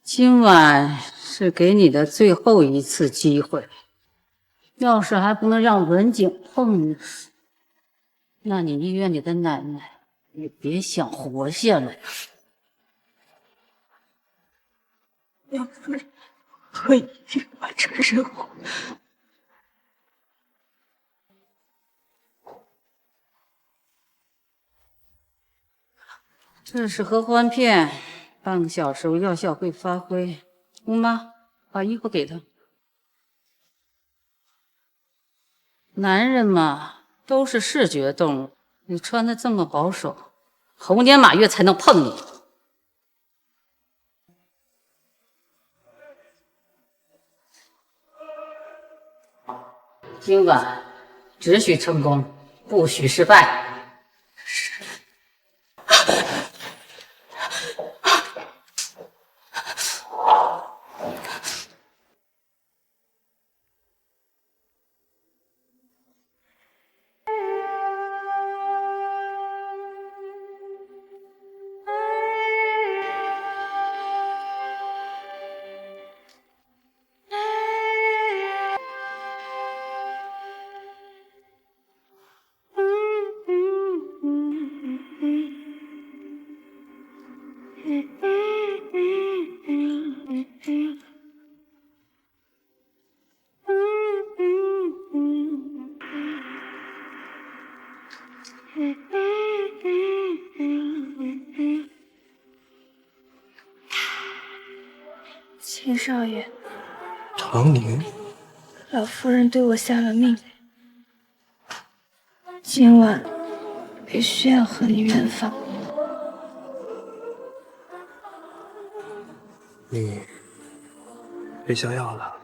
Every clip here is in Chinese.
今晚是给你的最后一次机会，要是还不能让文景碰你，那你医院里的奶奶也别想活下来。要不然我一定完成任务。这是合欢片，半个小时后药效会发挥。姑妈，把衣服给他。男人嘛，都是视觉动物，你穿的这么保守，猴年马月才能碰你。今晚只许成功，不许失败。秦少爷，唐宁，老夫人对我下了命令，今晚必须要和你圆房。你别想要了。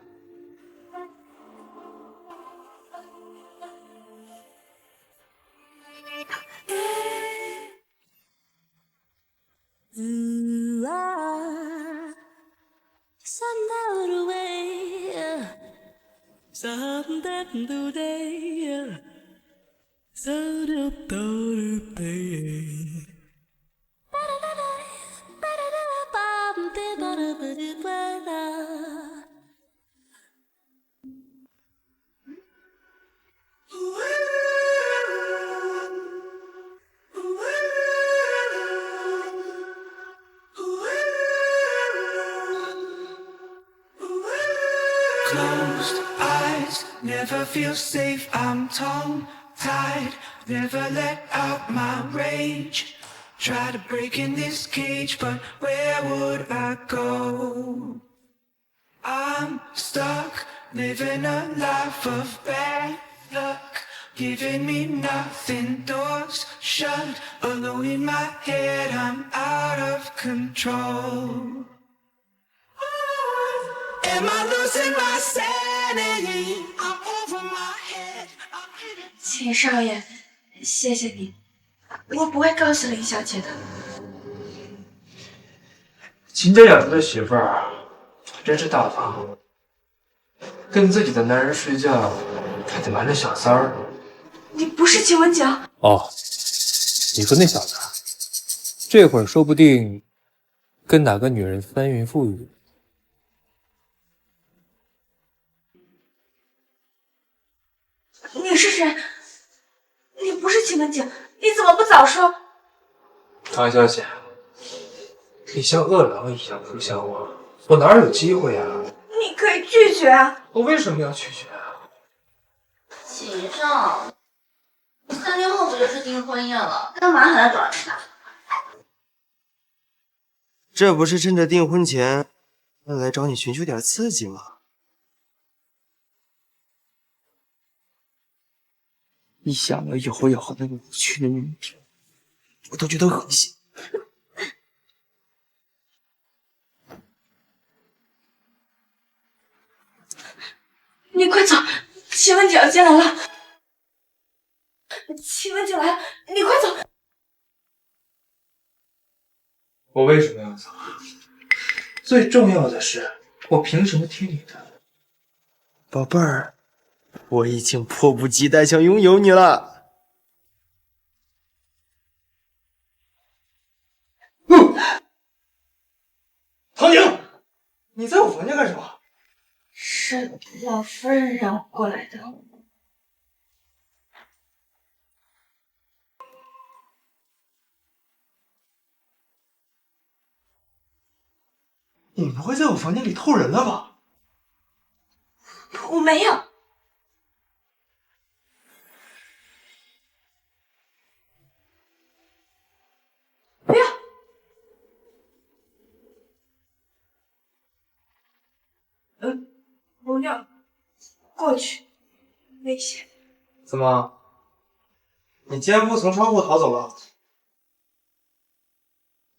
Closed eyes, never feel safe, I'm tongue-tied, never let out my rage. Try to break in this cage, but where would I go? I'm stuck, living a life of bad luck, giving me nothing, doors shut, alone in my head, I'm out of control. Am I losing my sanity? I'm over my head. 秦少爷，谢谢你，我不会告诉林小姐的。秦家养的媳妇儿真是大方，跟自己的男人睡觉还得瞒着小三儿。你不是秦文景？哦，你说那小子，这会儿说不定跟哪个女人翻云覆雨。你是谁？你不是秦文景，你怎么不早说？唐小姐，你像饿狼一样扑向我，我哪有机会啊？你可以拒绝啊！我为什么要拒绝啊？秦少，3天后不就是订婚宴了？干嘛还来找人家？这不是趁着订婚前来找你寻求点刺激吗？一想到以后要和那个无趣的女人，我都觉得恶心。你快走，秦文景要进来了。秦文景来了，你快走！我为什么要走？最重要的是，我凭什么听你的？宝贝儿，我已经迫不及待想拥有你了。唐宁，你在我房间干什么？是老夫人让我过来的。你不会在我房间里偷人了吧？我没有。不要！不要过去，危险。怎么？你奸夫从窗户逃走了？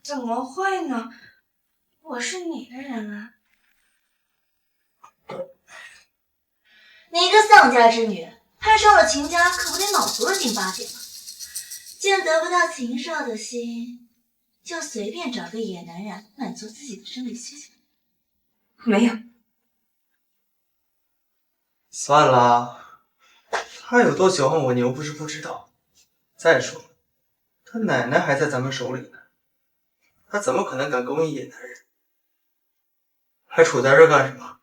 怎么会呢？我是你的人啊！你一个丧家之女，攀上了秦家，可不得脑足了劲8点吗？见得不到秦少的心，就随便找个野男人满足自己的生理需求？没有。算了，他有多喜欢我，你又不是不知道。再说了，他奶奶还在咱们手里呢，他怎么可能敢勾引野男人？还杵在这干什么？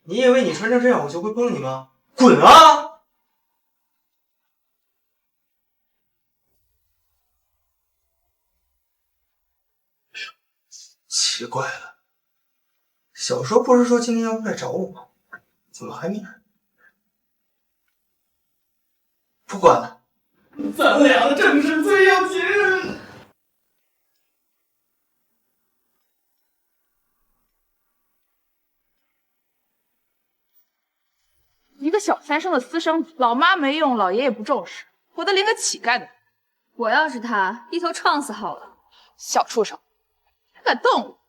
你以为你穿成这样我就会碰你吗？滚啊！奇怪了，小时候不是说今天要过来找我吗？怎么还没来？不管了，咱俩的正是最要紧。一个小三生的私生子，老妈没用，老爷也不重视，活得连个乞丐的。我要是他，一头撞死好了。小畜生，还敢动我！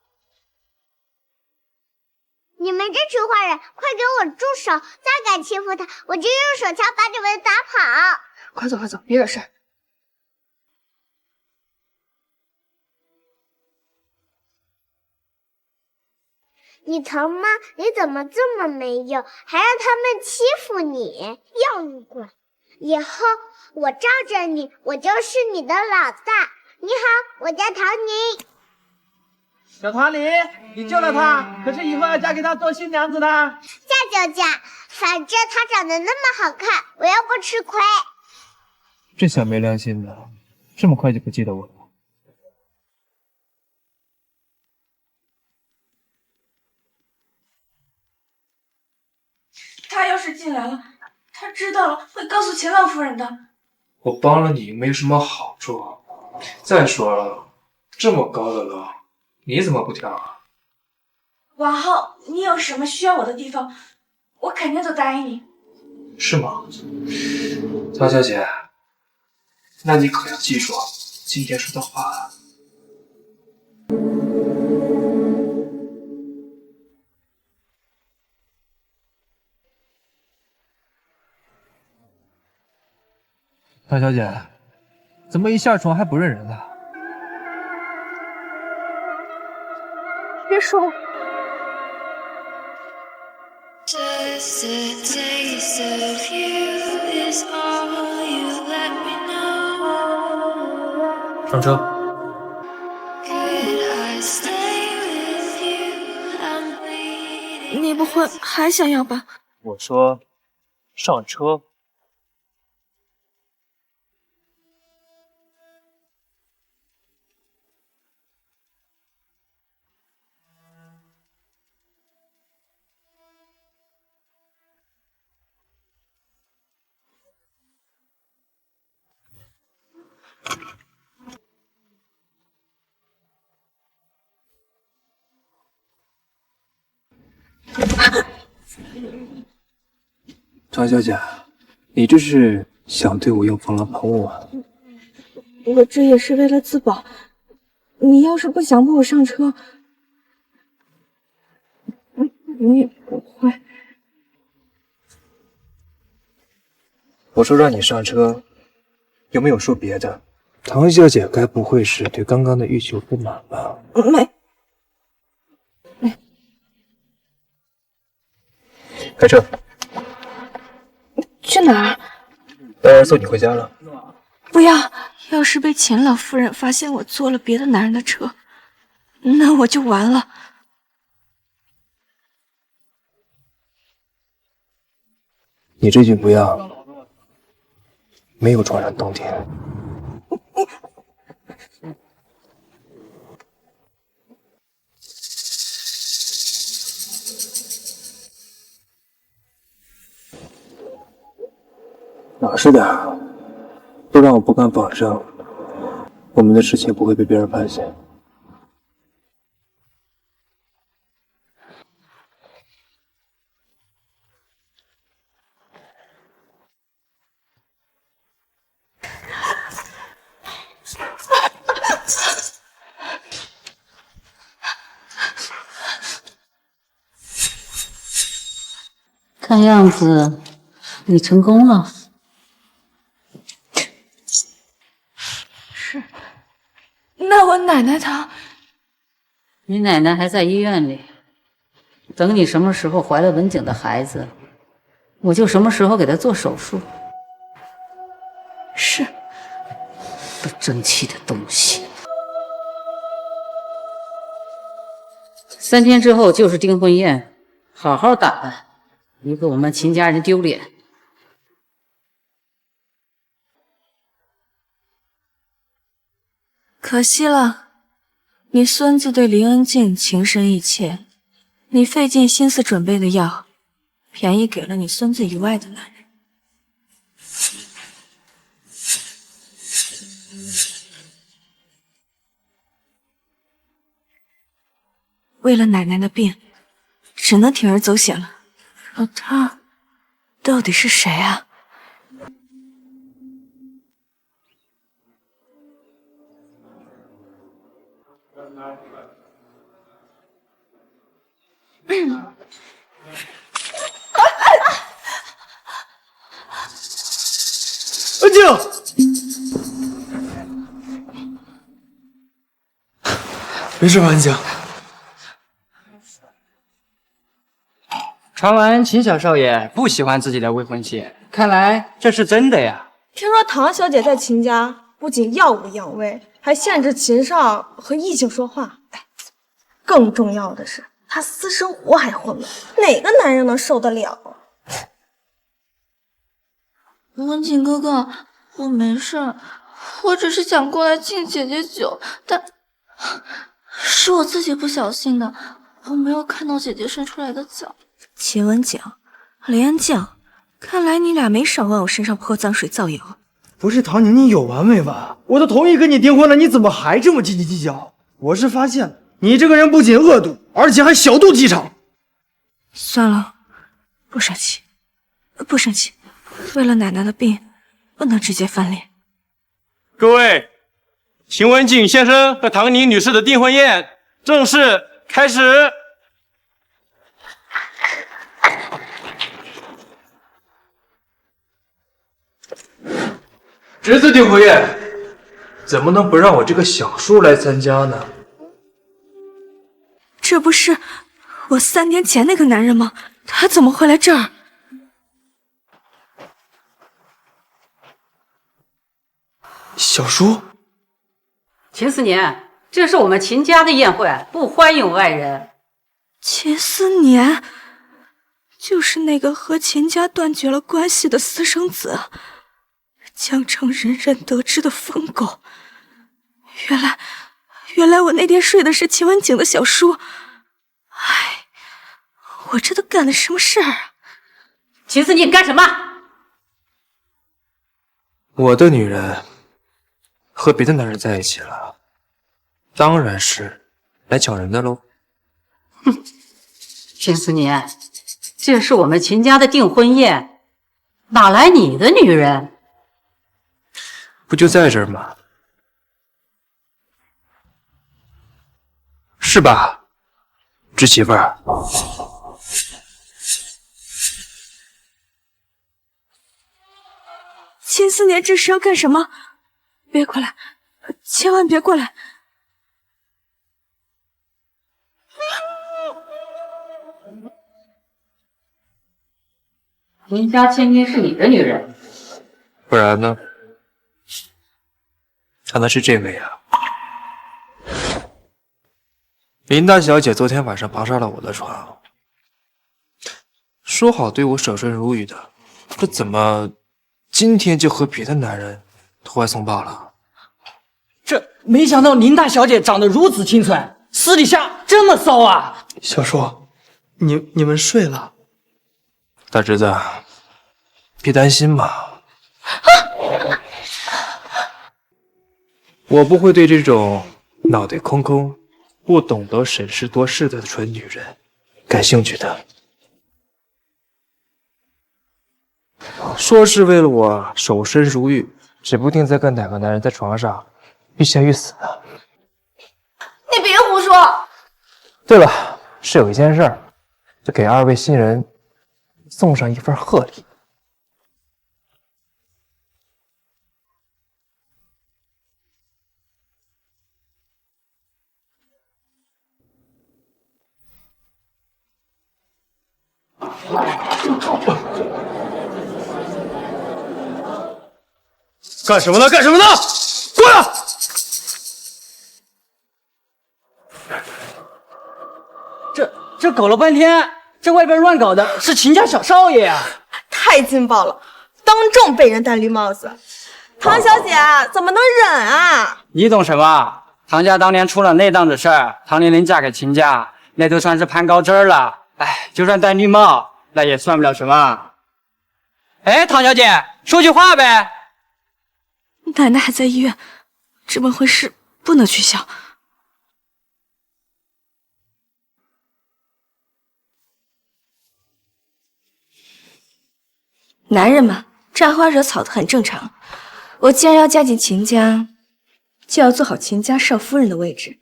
你们这群坏人，快给我住手！再敢欺负他，我就用手枪把你们打跑！快走快走，别惹事儿。你疼吗？你怎么这么没用，还让他们欺负你？要你管！以后我罩着你，我就是你的老大。你好，我叫唐宁。小唐林，你救了他，可是以后要嫁给他做新娘子的。嫁就嫁，反正他长得那么好看，我又不吃亏。这小没良心的，这么快就不记得我了。他要是进来了，他知道了会告诉钱老夫人的。我帮了你没什么好处。再说了，这么高的楼，你怎么不跳啊？往后你有什么需要我的地方，我肯定都答应你。是吗？曹小姐，那你可要记住今天说的话。唐小姐，怎么一下床还不认人呢？别说。上车。你不会还想要吧？我说，上车。张小姐，你这是想对我用防狼喷雾啊？我这也是为了自保。你要是不想扶我上车，你也不会。我说让你上车，有没有说别的？唐小姐该不会是对刚刚的欲求不满吧？没。开车。去哪儿？当然送你回家了。不要！要是被钱老夫人发现我坐了别的男人的车，那我就完了。你这句不要，没有撞上冬天。老实点，不然我不敢保证我们的事情不会被别人发现。看样子你成功了。是，那我奶奶她……你奶奶还在医院里，等你什么时候怀了文景的孩子，我就什么时候给她做手术。是。不争气的东西！3天之后就是订婚宴，好好打扮，别给我们秦家人丢脸。可惜了，你孙子对林恩静情深意切，你费尽心思准备的药，便宜给了你孙子以外的男人。为了奶奶的病，只能铤而走险了。可他到底是谁啊？安静！没事吧，安静？传闻秦小少爷不喜欢自己的未婚妻，看来这是真的呀。听说唐小姐在秦家不仅耀武扬威，还限制秦少和异性说话。更重要的是，她私生活还混乱，哪个男人能受得了？文景哥哥，我没事，我只是想过来敬姐姐酒，但是我自己不小心的，我没有看到姐姐伸出来的脚。秦文景，林安静，看来你俩没少往我身上泼脏水造谣。不是唐宁，你有完没完？我都同意跟你订婚了，你怎么还这么斤斤计较？我是发现了，你这个人不仅恶毒，而且还小肚鸡肠。算了，不生气，不生气。为了奶奶的病，不能直接翻脸。各位，秦文景先生和唐宁女士的订婚宴正式开始。侄子订婚宴，怎么能不让我这个小叔来参加呢？这不是我3年前那个男人吗？他怎么会来这儿？小叔，秦思年，这是我们秦家的宴会，不欢迎外人。秦思年，就是那个和秦家断绝了关系的私生子。江城人人得知的疯狗，原来我那天睡的是秦文景的小叔。唉，我这都干了什么事儿啊？秦思念干什么？我的女人和别的男人在一起了，当然是来抢人的喽。哼，秦思念，这是我们秦家的订婚宴，哪来你的女人？不就在这儿吗？是吧，侄媳妇儿？秦思年这是要干什么？别过来，千万别过来！林家千金是你的女人，不然呢？难道是这位啊？林大小姐昨天晚上爬上了我的床，说好对我守身如玉的，这怎么今天就和别的男人投怀送抱了？这没想到林大小姐长得如此清纯，私底下这么骚啊！小叔，你们睡了？大侄子，别担心嘛。我不会对这种脑袋空空、不懂得审时度势的蠢女人感兴趣的。说是为了我守身如玉，指不定在跟哪个男人在床上欲仙欲死呢。你别胡说！对了，是有一件事儿，就给二位新人送上一份贺礼。干什么呢？干什么呢？过来！这搞了半天，这外边乱搞的是秦家小少爷啊！太劲爆了，当众被人戴绿帽子，唐小姐怎么能忍啊？你懂什么？唐家当年出了那档子事儿，唐玲玲嫁给秦家，那都算是攀高枝儿了。哎，就算戴绿帽，那也算不了什么。哎，唐小姐，说句话呗。奶奶还在医院，这门婚事不能取消。男人嘛，沾花惹草的很正常。我既然要嫁进秦家，就要做好秦家少夫人的位置，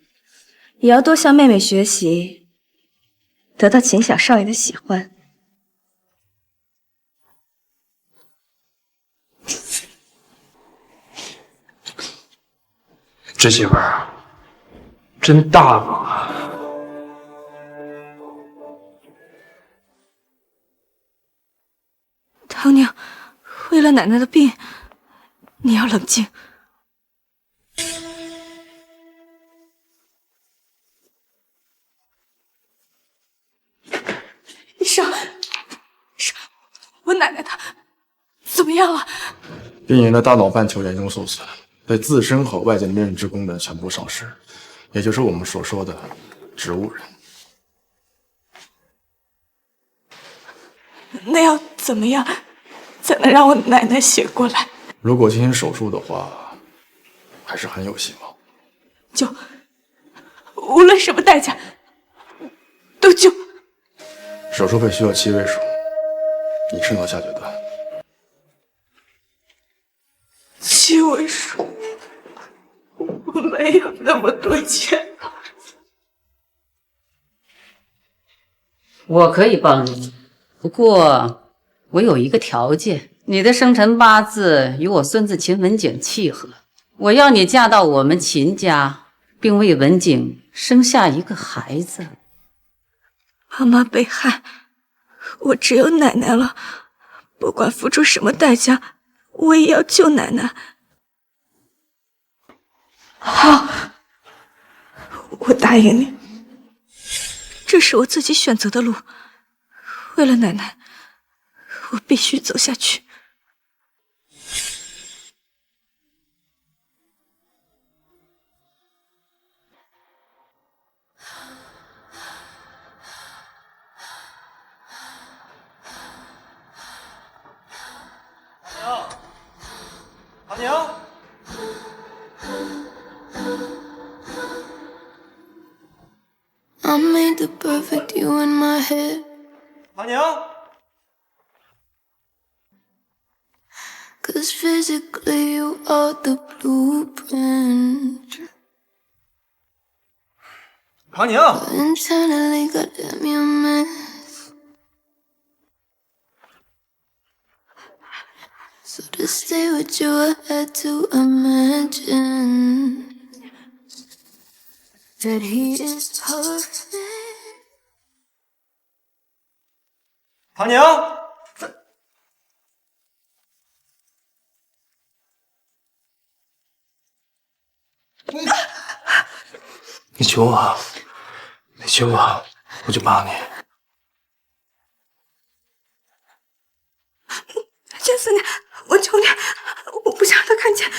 也要多向妹妹学习，得到秦小少爷的喜欢。侄媳妇儿真大方啊！唐娘，为了奶奶的病，你要冷静。医生，我奶奶她怎么样了？病人的大脑半球严重受损，对自身和外界的认知功能全部丧失，也就是我们所说的植物人。那要怎么样才能让我奶奶醒过来？如果进行手术的话，还是很有希望。就无论什么代价都救。手术费需要7位数，你是能下决断。7位数，我没有那么多钱。我可以帮你，不过我有一个条件，你的生辰八字与我孙子秦文景契合，我要你嫁到我们秦家，并为文景生下一个孩子。妈妈被害，我只有奶奶了，不管付出什么代价，我也要救奶奶。好，我答应你，这是我自己选择的路，为了奶奶，我必须走下去。唐宁， I made the perfect you in my head. 唐宁， 'Cause physically you are the blueprint. 唐宁， But internally, goddamn, you're a mess. So to stay with you, I had to imagine that he is perfect. 唐宁，你求我，你求我，我就帮你。见死你！我求你，我不想让他看见。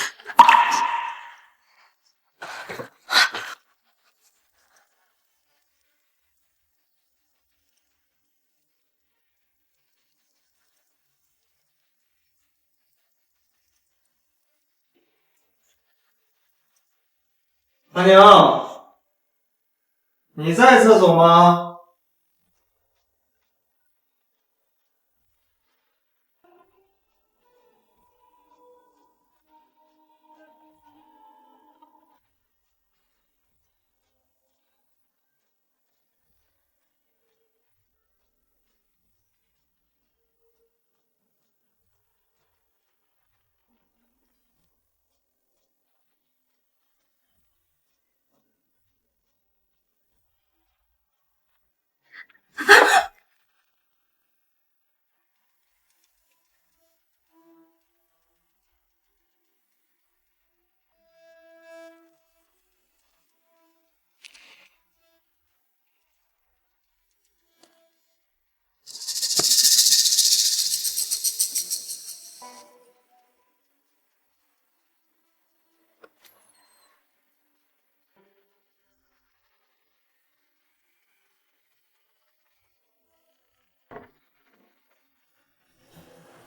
唐宁，你在厕所吗？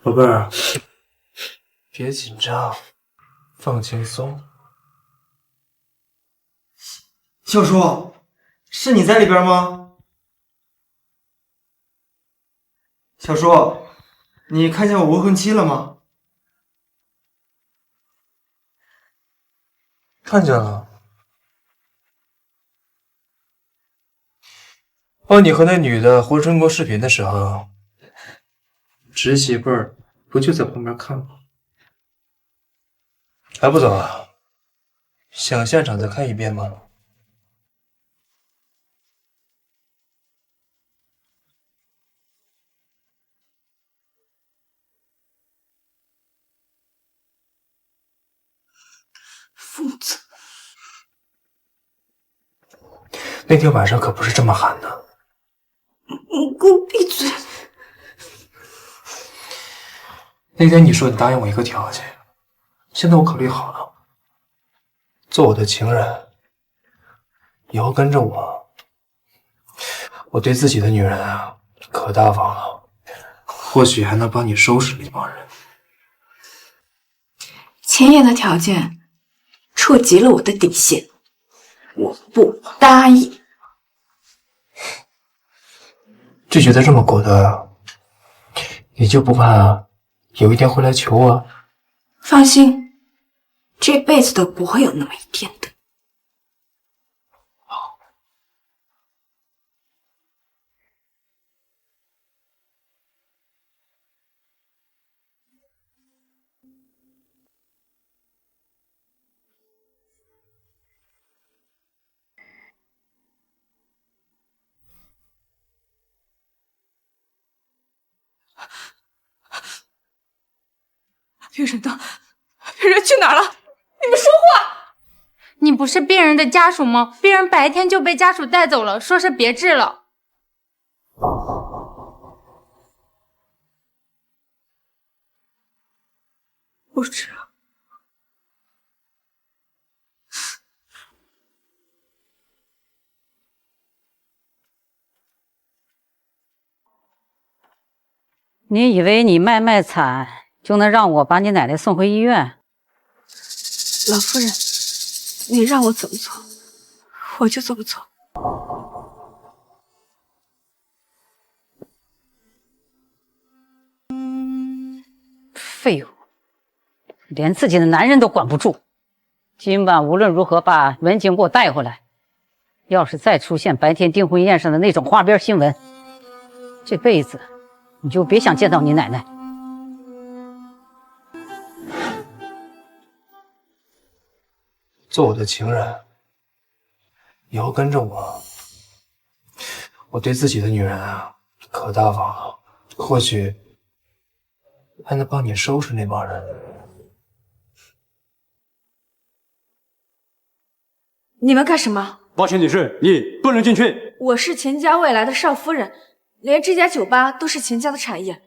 宝贝儿，别紧张，放轻松。小叔，是你在里边吗？小叔，你看见我未婚妻了吗？看见了。你和那女的活中国视频的时候，侄媳妇儿不就在旁边看吗？还不走啊？想现场再看一遍吗？疯子！那天晚上可不是这么喊的。你给我闭嘴！那天你说你答应我一个条件，现在我考虑好了，做我的情人，以后跟着我，我对自己的女人啊可大方了，或许还能帮你收拾那帮人。前言的条件触及了我的底线，我不答应。拒绝的这么果断，你就不怕有一天会来求我？放心，这辈子都不会有那么一天的。病人呢？病人去哪儿了？你们说话！你不是病人的家属吗？病人白天就被家属带走了，说是别治了。不治了。你以为你卖惨就能让我把你奶奶送回医院？老夫人，你让我怎么做，我就怎么做。废物，连自己的男人都管不住。今晚无论如何把文景给我带回来。要是再出现白天订婚宴上的那种花边新闻，这辈子你就别想见到你奶奶。做我的情人，以后跟着我，我对自己的女人啊可大方了，或许还能帮你收拾那帮人。你们干什么？抱歉，女士，你不能进去。我是秦家未来的少夫人，连这家酒吧都是秦家的产业，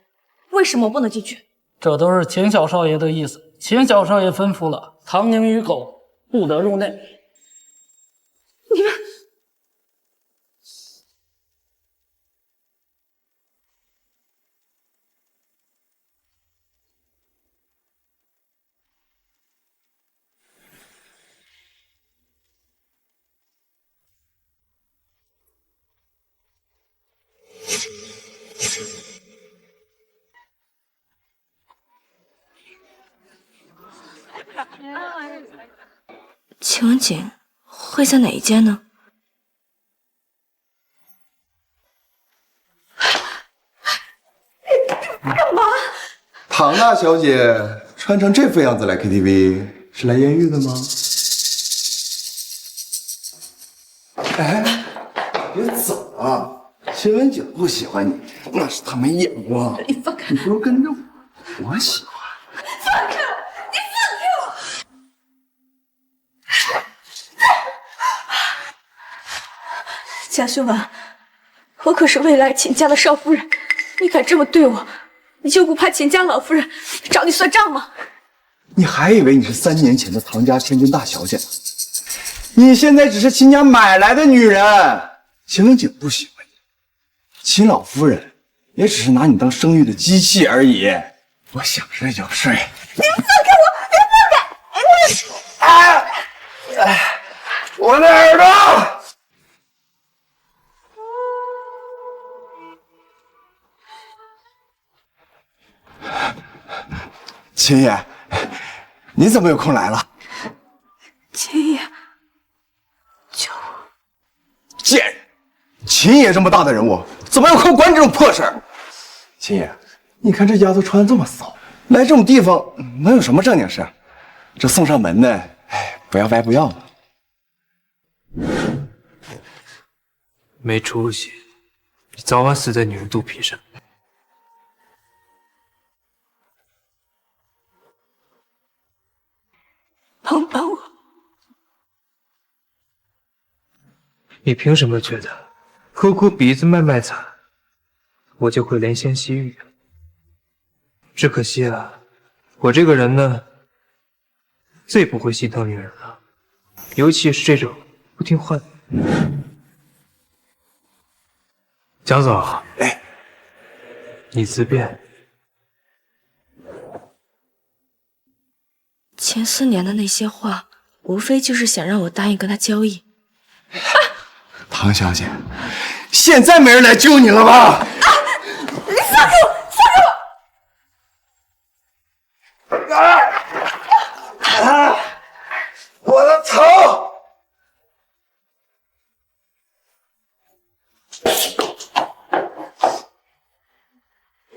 为什么我不能进去？这都是秦小少爷的意思。秦小少爷吩咐了，唐宁与狗不得入内。你们秦文景会在哪一间呢？干嘛？唐大小姐穿成这副样子来 KTV 是来艳遇的吗？哎，别走啊！秦文景不喜欢你，那是他没眼光。你放开！你不如跟着我，我喜欢。放开我！你放开我！贾修文，我可是未来秦家的少夫人，你敢这么对我，你就不怕秦家老夫人找你算账吗？你还以为你是3年前的唐家千金大小姐呢？你现在只是秦家买来的女人。秦文景不喜欢你，秦老夫人也只是拿你当生育的机器而已。我想睡就睡。你放开我！你放开！我的耳朵！秦爷，你怎么有空来了？秦爷，救我！贱人！秦爷这么大的人物，怎么有空管这种破事儿？秦爷，你看这丫头穿这么骚，来这种地方能有什么正经事？这送上门的，不要白不要嘛。没出息，你早晚死在女人肚皮上。帮帮我！你凭什么觉得哭哭鼻子卖卖惨，我就会怜香惜玉？只可惜啊，我这个人呢，最不会心疼女人了，尤其是这种不听话的。蒋总，你自便。前4年的那些话，无非就是想让我答应跟他交易。唐小姐，现在没人来救你了吧？你放开我！放开我！我的头！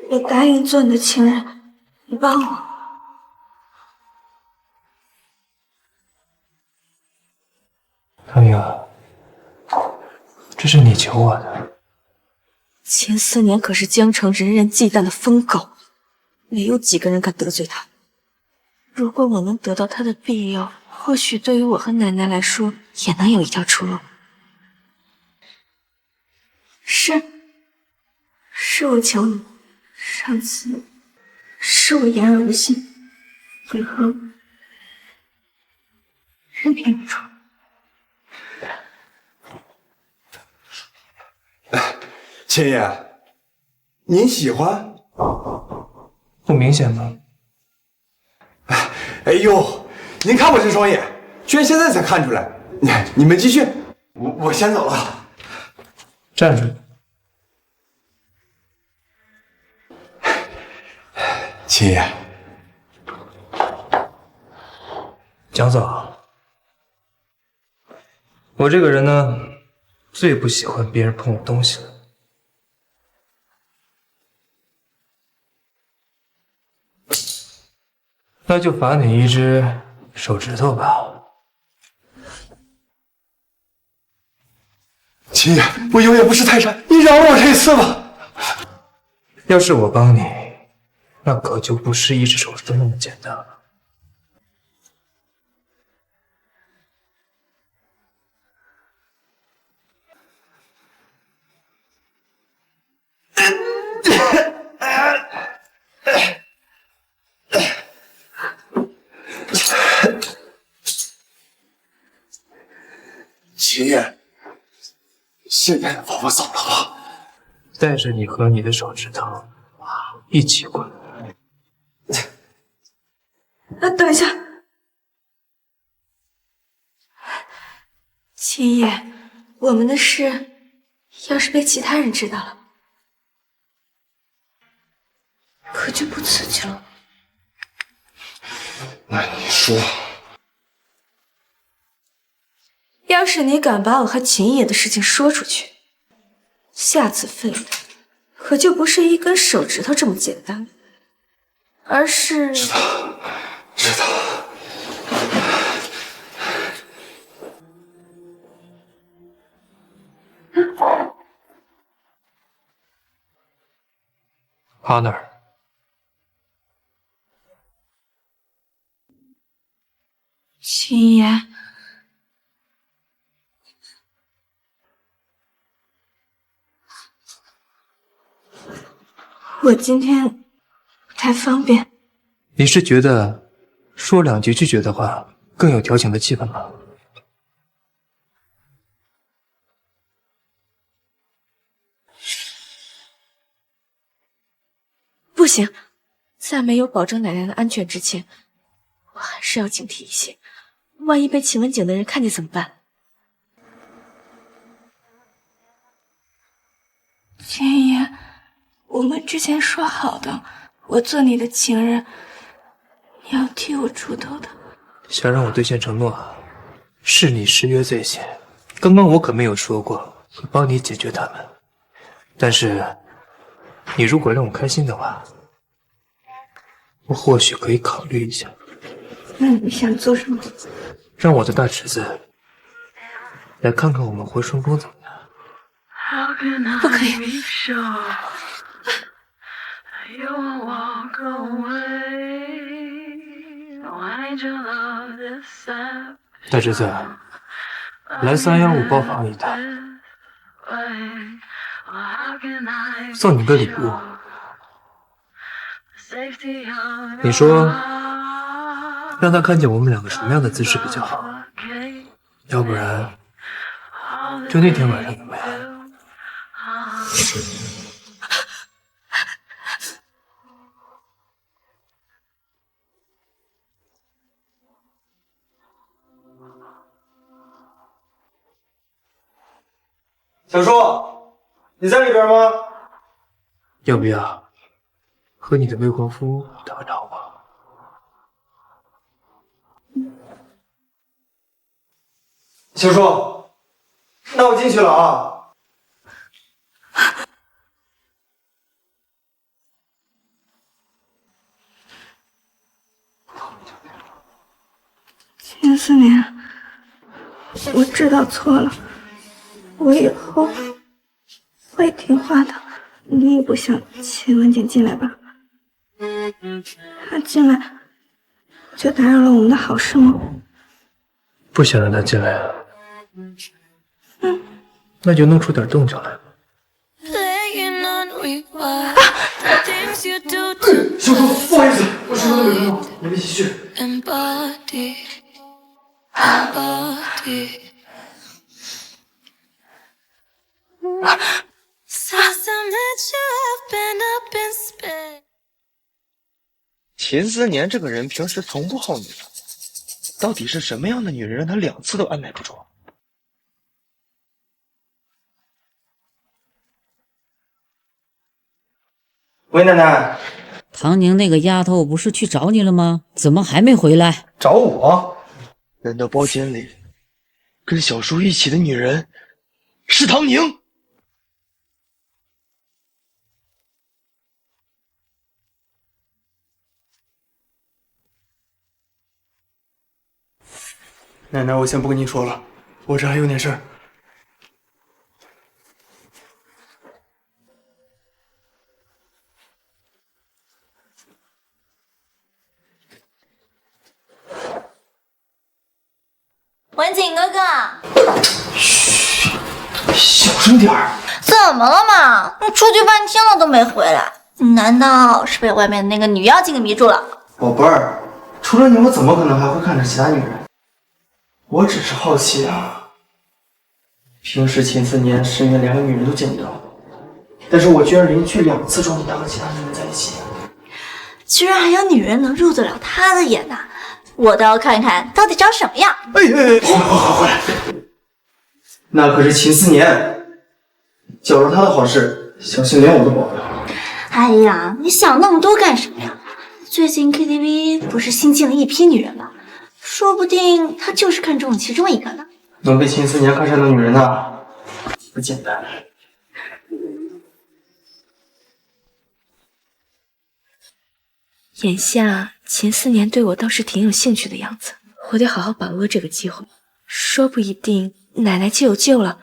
我答应做你的情人，你帮我。唐明啊，这是你求我的。前4年可是江城人人忌惮的疯狗，没有几个人敢得罪他。如果我能得到他的庇佑，或许对于我和奶奶来说，也能有一条出路。是我求你，上次是我言而无信，以后任凭你说。秦爷，您喜欢？不明显吗？哎呦，您看我这双眼，居然现在才看出来。你们继续，我先走了。站住！秦爷，蒋总，我这个人呢，最不喜欢别人碰我东西了。那就罚你一只手指头吧。秦爷，我有眼不识泰山，你饶了我这一次吧。要是我帮你，那可就不是一只手指头那么简单了。秦爷，现在放我走了吧。带着你和你的手指头一起滚。等一下，秦爷，我们的事要是被其他人知道了，可就不刺激了。那你说，要是你敢把我和秦爷的事情说出去，下次废的可就不是一根手指头这么简单，而是……知道。Honor， 秦爷，我今天不太方便。你是觉得说2句拒绝的话更有调情的气氛吗？不行，在没有保证奶奶的安全之前，我还是要警惕一些。万一被秦文景的人看见怎么办？秦爷，我们之前说好的，我做你的情人，你要替我出头的。想让我兑现承诺，是你失约在先。刚刚我可没有说过会帮你解决他们，但是你如果让我开心的话，我或许可以考虑一下。那你想做什么？让我的大侄子来看看我们回顺宫怎么样？不可以。大侄子，来315包房一趟，送你个礼物。你说，让他看见我们两个什么样的姿势比较好？要不然，就那天晚上怎么样？小叔，你在里边吗？要不要和你的未婚夫打个招呼？小叔，那我进去了啊。秦思年，我知道错了，我以后会听话的。你也不想秦文景进来吧？他进来就打扰了我们的好事吗？不想让他进来啊？那就弄出点动静来吧。小叔，不好意思，我什么都没看到，你们继续。秦思年这个人平时从不好女人，到底是什么样的女人让他2次都按耐不住？喂，奶奶。唐宁那个丫头不是去找你了吗？怎么还没回来？找我？难道包间里跟小叔一起的女人是唐宁？奶奶，我先不跟你说了，我这还有点事儿。声点儿。怎么了嘛？你出去半天了都没回来，难道是被外面的那个女妖精给迷住了？宝贝儿，除了你，我怎么可能还会看着其他女人？我只是好奇啊。平时秦4年深渊连个女人都见不到，但是我居然连续2次抓你他和其他女人在一起，居然还有女人能入得了他的眼呐！我倒要看看到底长什么样。回来！那可是秦4年，搅了他的好事，相信连我都保不了。哎呀，你想那么多干什么呀？最近 KTV 不是新进了一批女人吗？说不定他就是看中了其中一个呢。能被秦4年看上的女人呐，不简单。眼下秦4年对我倒是挺有兴趣的样子，我得好好把握这个机会，说不一定奶奶就有救了。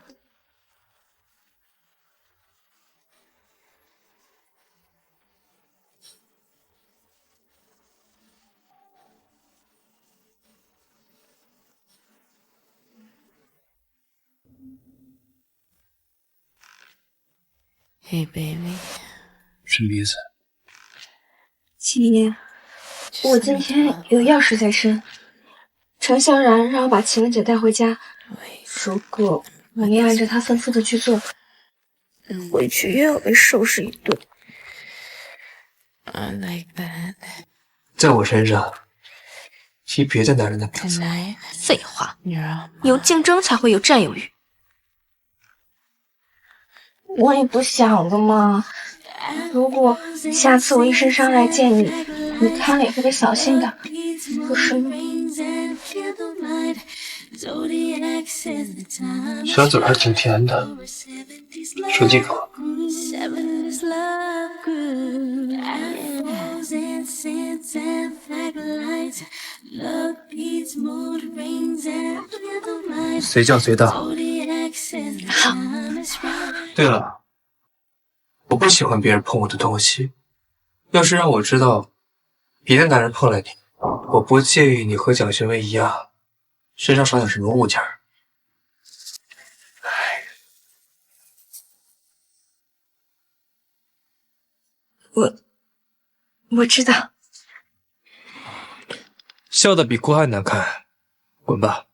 Hey baby， 什么意思？姐，我今天有要事在身，陈萧然让我把秦雯姐带回家，如果我没按照他吩咐的去做，回去又要被收拾一顿。I like that。在我身上，提别的男人的名字。废话，有竞争才会有占有欲。我也不想的嘛。如果下次我一身伤来见你，你看了也会小心的，不是吗？小嘴还挺甜的，说几口。随叫随到。好。对了，我不喜欢别人碰我的东西。要是让我知道别的男人碰了你，我不介意你和蒋勋威一样，身上少点什么物件。我知道。笑得比哭还难看，滚吧。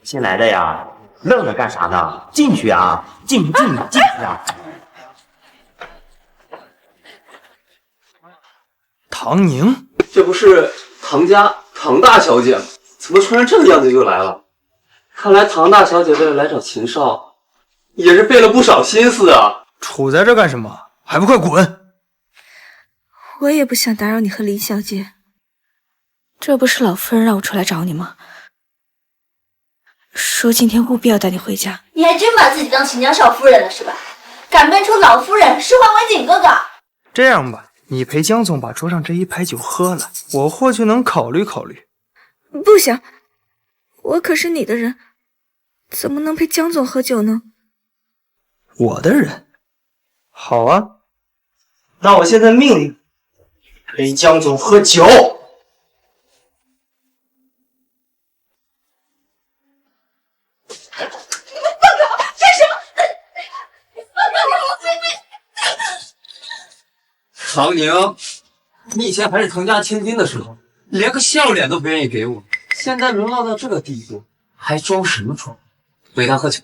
新来的呀，愣着干啥呢？进去啊！进去啊！唐宁，这不是唐家唐大小姐吗？怎么突然这个样子就来了？看来唐大小姐为了来找秦少，也是费了不少心思啊！杵在这干什么？还不快滚！我也不想打扰你和林小姐，这不是老夫人让我出来找你吗？说今天务必要带你回家。你还真把自己当秦家少夫人了是吧？敢搬出老夫人，是换文景哥哥。这样吧，你陪江总把桌上这一排酒喝了，我或许能考虑考虑。不行，我可是你的人，怎么能陪江总喝酒呢？我的人。好啊，那我现在命令陪江总喝酒。唐宁，你以前还是唐家千金的时候，连个笑脸都不愿意给我，现在沦落到这个地步，还装什么装？陪他喝酒。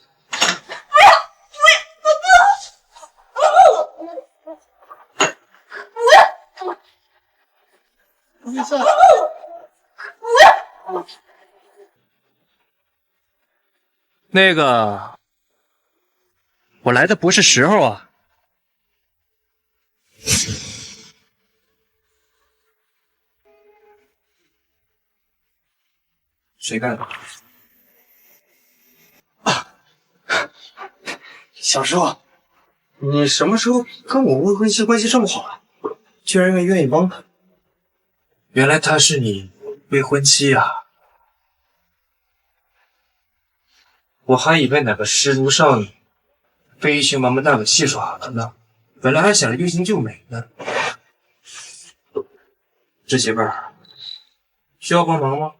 那个，我来的不是时候啊。谁干的？小时候，你什么时候跟我未婚妻关系这么好了？居然愿意帮他？原来她是你未婚妻啊！我还以为哪个失足少女被一群王八蛋给戏耍了呢，本来还想着欲擒就美呢。侄媳妇儿，需要帮忙吗？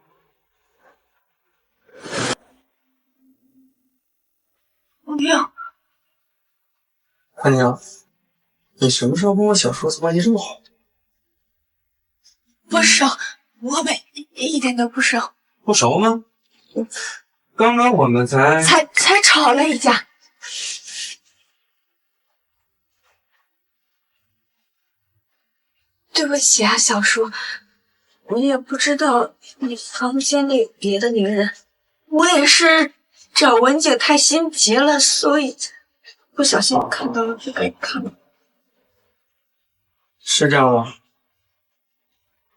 不用。阿娘，你什么时候跟我小叔子关系这么好？不熟，我们一点都不熟。不熟吗？刚刚我们才吵了一架。对不起啊，小叔，我也不知道你房间里有别的女人，我也是找文姐太心急了，所以不小心看到了就给你看了。是这样吗？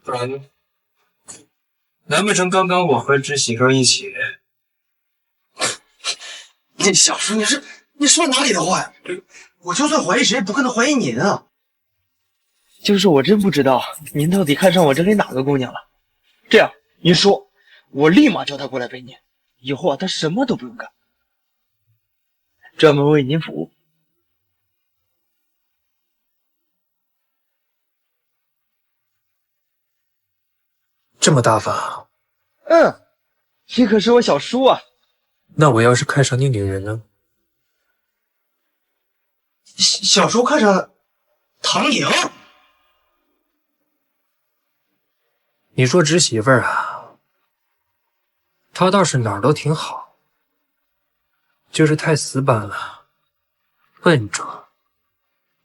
不然呢？难不成刚刚我和侄媳妇一起？你小叔，你说哪里的话呀？我就算怀疑谁，不可能怀疑您啊！就是我真不知道您到底看上我这里哪个姑娘了。这样，您说，我立马叫她过来陪您，以后啊，她什么都不用干，专门为您服务。这么大方啊？你可是我小叔啊！那我要是看上你女人呢？小叔看上唐宁。你说侄媳妇儿啊，她倒是哪儿都挺好，就是太死板了，笨拙，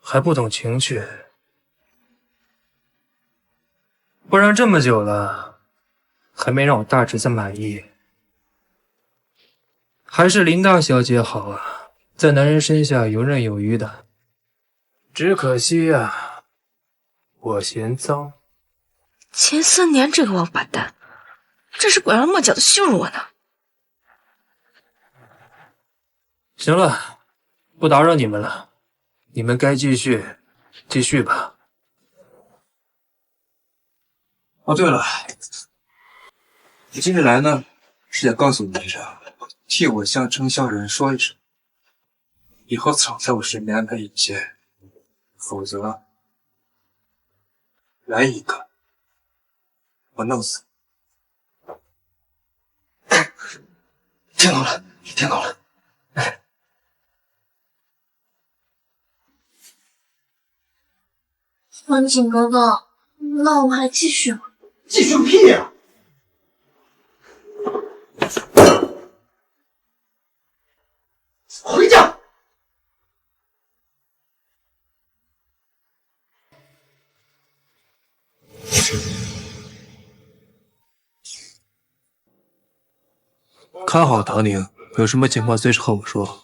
还不懂情趣。不然这么久了，还没让我大侄子满意。还是林大小姐好啊，在男人身下游刃有余的。只可惜啊，我嫌脏。秦思年这个王八蛋，真是拐弯抹角的羞辱我呢。行了，不打扰你们了，你们该继续吧。哦，对了，我今日来呢，是想告诉你一声，替我向程小人说一声，以后少在我身边安排一些，否则来一个，我弄死你。听懂了，听懂了。文景哥哥，那我们还继续吗？继续个屁呀！回家。看好唐宁，有什么情况随时和我说。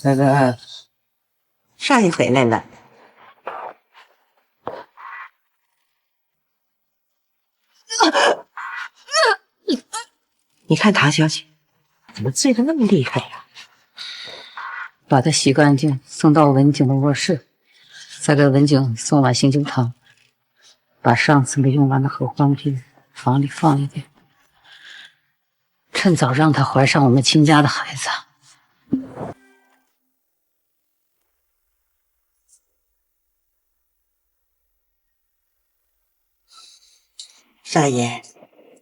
奶奶，少爷回来了。你看唐小姐怎么醉得那么厉害呀？把她洗干净，送到文景的卧室，再给文景送碗醒酒汤，把上次没用完的合欢冰房里放一点，趁早让她怀上我们秦家的孩子。少爷，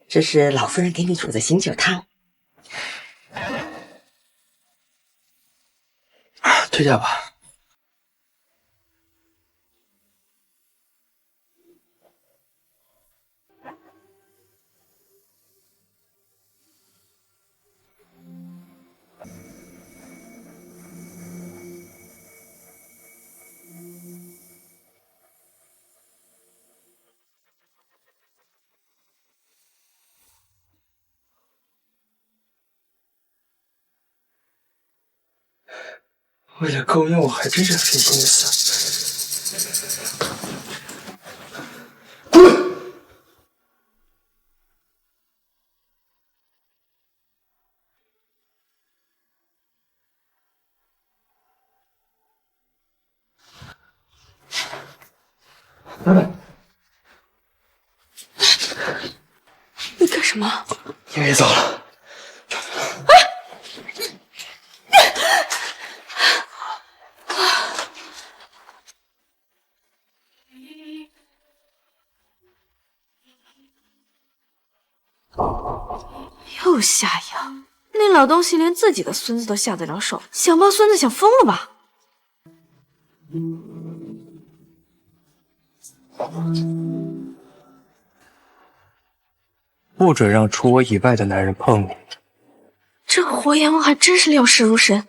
这是老夫人给你煮的醒酒汤。退下吧。为了勾引我，还真是费心思。滚！来来，么？你别走了。又下药，那老东西连自己的孙子都下得了手，想抱孙子想疯了吧？不准让除我以外的男人碰你。这活阎王还真是料事如神。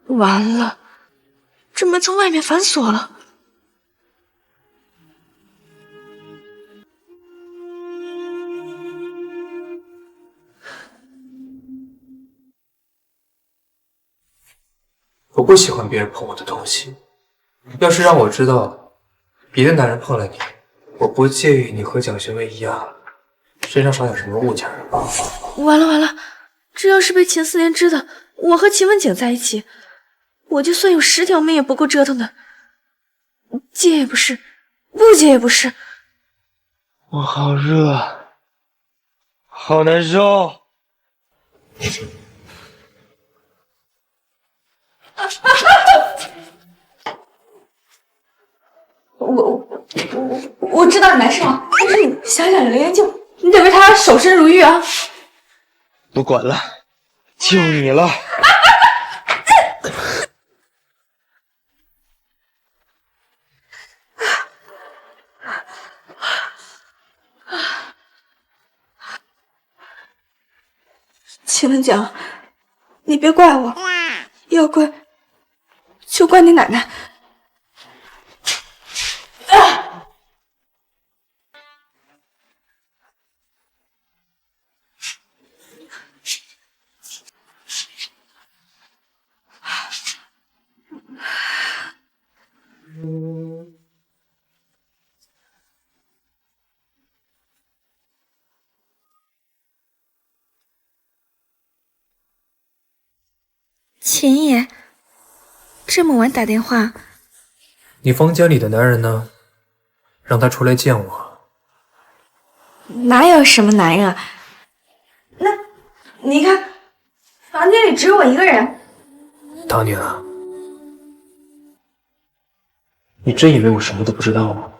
完了，这门从外面反锁了。我不喜欢别人碰我的东西。要是让我知道别的男人碰了你，我不介意你和蒋学威一样，身上少点什么物件。完了完了，这要是被秦思莲知道我和秦文景在一起，我就算有10条命也不够折腾的。接也不是，不接也不是。我好热，好难受。我知道你难受啊，但是你想想刘延静，你得为他守身如玉啊。不管了，就你了。秦文景，你别怪我，要怪就怪你奶奶。秦爷，这么晚打电话，你房间里的男人呢？让他出来见我。哪有什么男人啊？那你看，房间里只有我一个人。唐宁啊，你真以为我什么都不知道吗？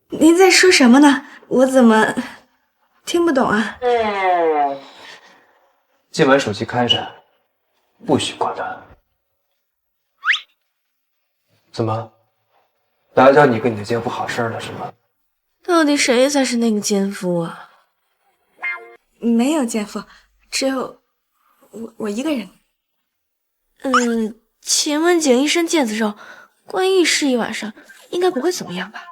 您在说什么呢？我怎么听不懂啊？今晚手机开着，不许挂断。怎么，打搅你跟你的奸夫好事了是吗？到底谁才是那个奸夫啊？没有奸夫，只有我一个人。秦文景一身腱子肉，关一室一晚上，应该不会怎么样吧？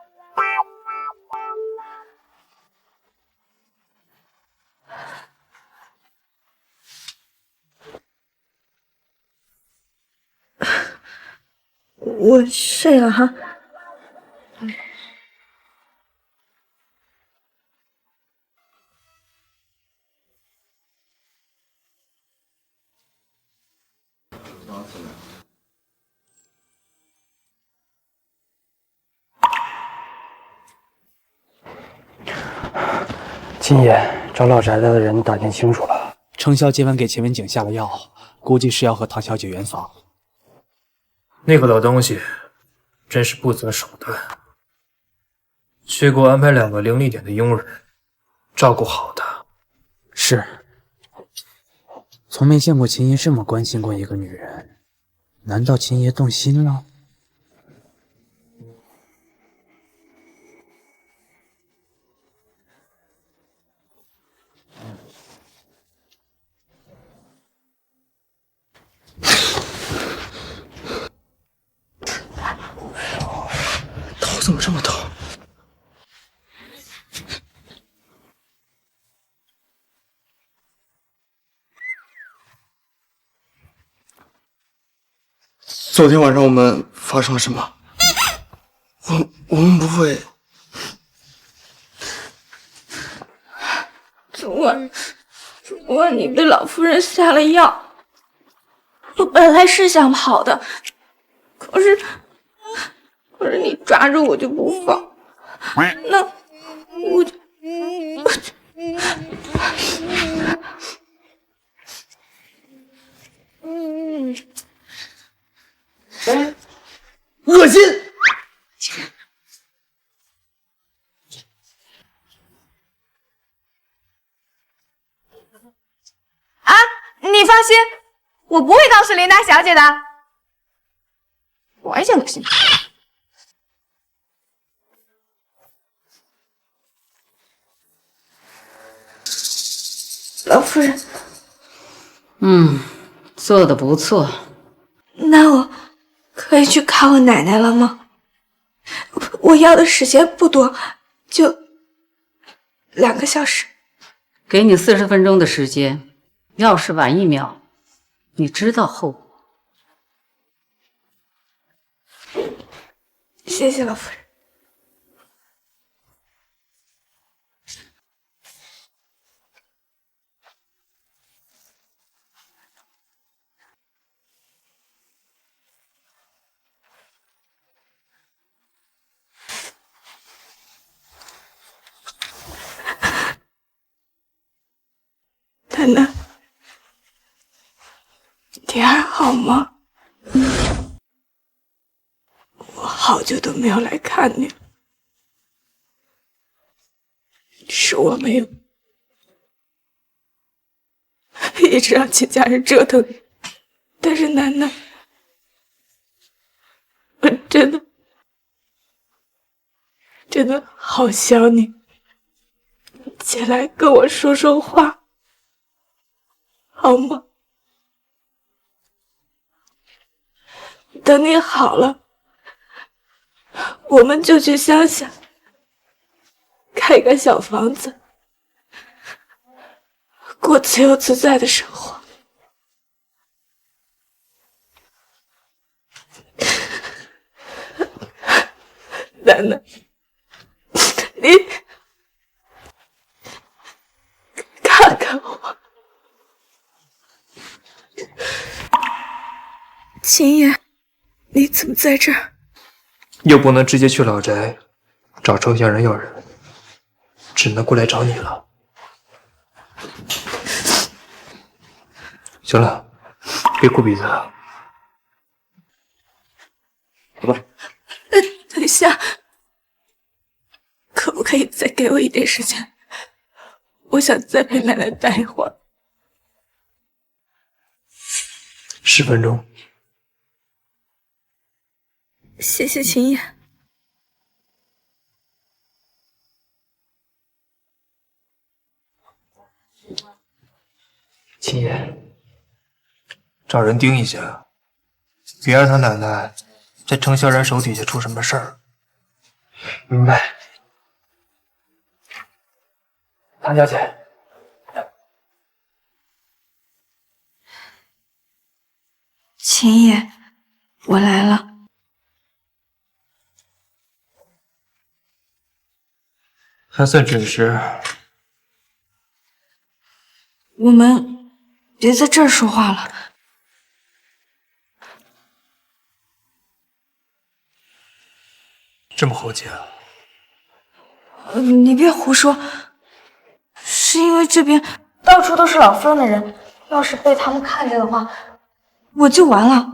我睡了哈。秦爷，找老宅的人打听清楚了，程潇今晚给秦文景下了药，估计是要和唐小姐圆房。那个老东西真是不择手段，去给我安排2个伶俐点的佣人，照顾好他。是，从没见过秦爷这么关心过一个女人，难道秦爷动心了？头怎么这么疼？昨天晚上我们发生了什么？我们不会……昨晚你被老夫人下了药，我本来是想跑的，可是你抓着我就不放，那我就恶心！啊，你放心，我不会告诉琳达小姐的。我还想恶心。老夫人，做的不错。那我可以去看我奶奶了吗？我要的时间不多，就2个小时。给你40分钟的时间，要是晚1秒，你知道后果。谢谢老夫人。奶奶，你还好吗？我好久都没有来看你了，是我没有一直让秦家人折腾你，但是奶奶，我真的好想你，起来跟我说说话。好吗？等你好了，我们就去乡下开个小房子，过自由自在的生活。奶奶，你看看我。秦爷，你怎么在这儿？又不能直接去老宅找程家人要人，只能过来找你了。行了，别哭鼻子了。走吧。等一下，可不可以再给我一点时间？我想再陪奶奶待一会儿。10分钟。谢谢秦爷。秦爷，找人盯一下，别让他奶奶在程小然手底下出什么事儿。明白？唐小姐。秦爷，我来了。还算准时。我们别在这儿说话了。这么和气啊？你别胡说，是因为这边到处都是老夫人的人，要是被他们看见的话，我就完了。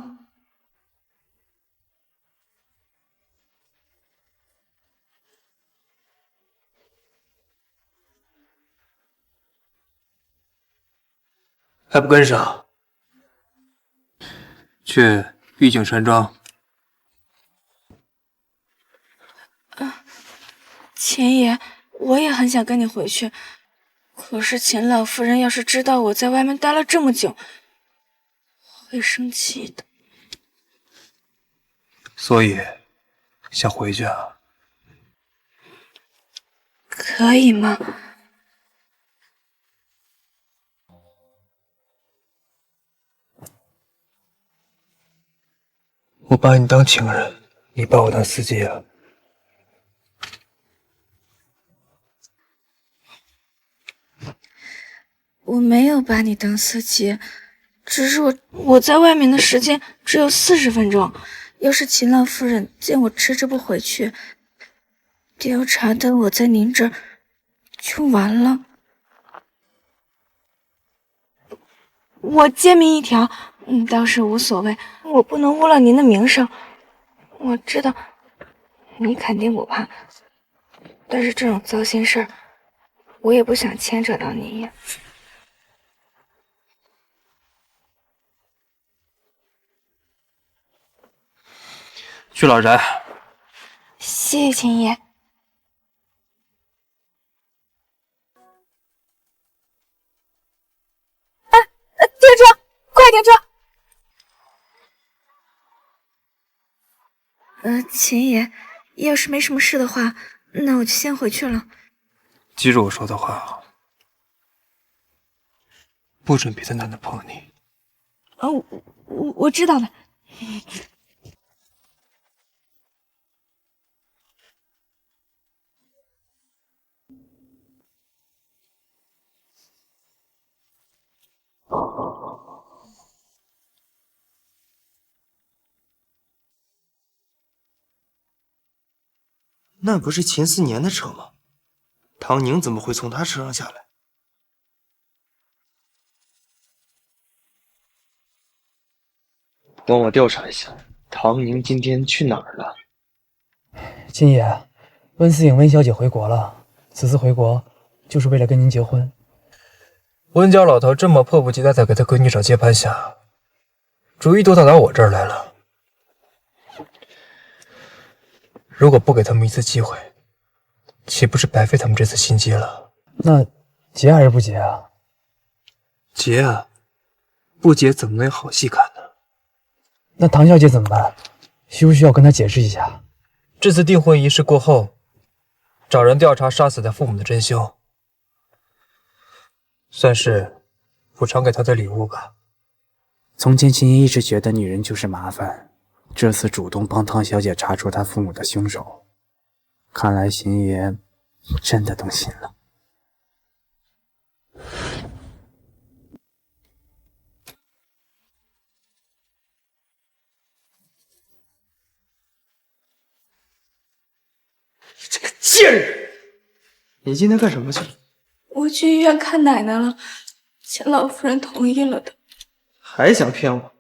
还不跟上？去玉景山庄。秦爷，我也很想跟你回去，可是秦老夫人要是知道我在外面待了这么久，会生气的。所以想回去啊？可以吗？我把你当情人，你把我当司机啊？我没有把你当司机，只是我在外面的时间只有40分钟，要是秦老夫人见我迟迟不回去，调查的我在您这儿就完了。我诫命一条，倒是无所谓，我不能污了您的名声。我知道你肯定不怕，但是这种糟心事儿，我也不想牵扯到您呀。去老宅。谢谢秦爷。停车！快停车！秦爷，要是没什么事的话，那我就先回去了。记住我说的话，不准别的男的碰你。我知道的。那不是秦思年的车吗？唐宁怎么会从他车上下来？帮我调查一下，唐宁今天去哪儿了？秦爷，温思颖温小姐回国了，此次回国就是为了跟您结婚。温家老头这么迫不及待地给他闺女找接盘侠，主意都打到我这儿来了。如果不给他们一次机会，岂不是白费他们这次心机了？那结还是不结啊？结啊，不结怎么能有好戏看呢？那唐小姐怎么办？需不需要跟她解释一下？这次订婚仪式过后，找人调查杀死他父母的真凶，算是补偿给他的礼物吧。从前秦爷一直觉得女人就是麻烦，这次主动帮唐小姐查出她父母的凶手，看来秦爷真的动心了。这个贱人！你今天干什么去了？我去医院看奶奶了，秦老夫人同意了的。还想骗我？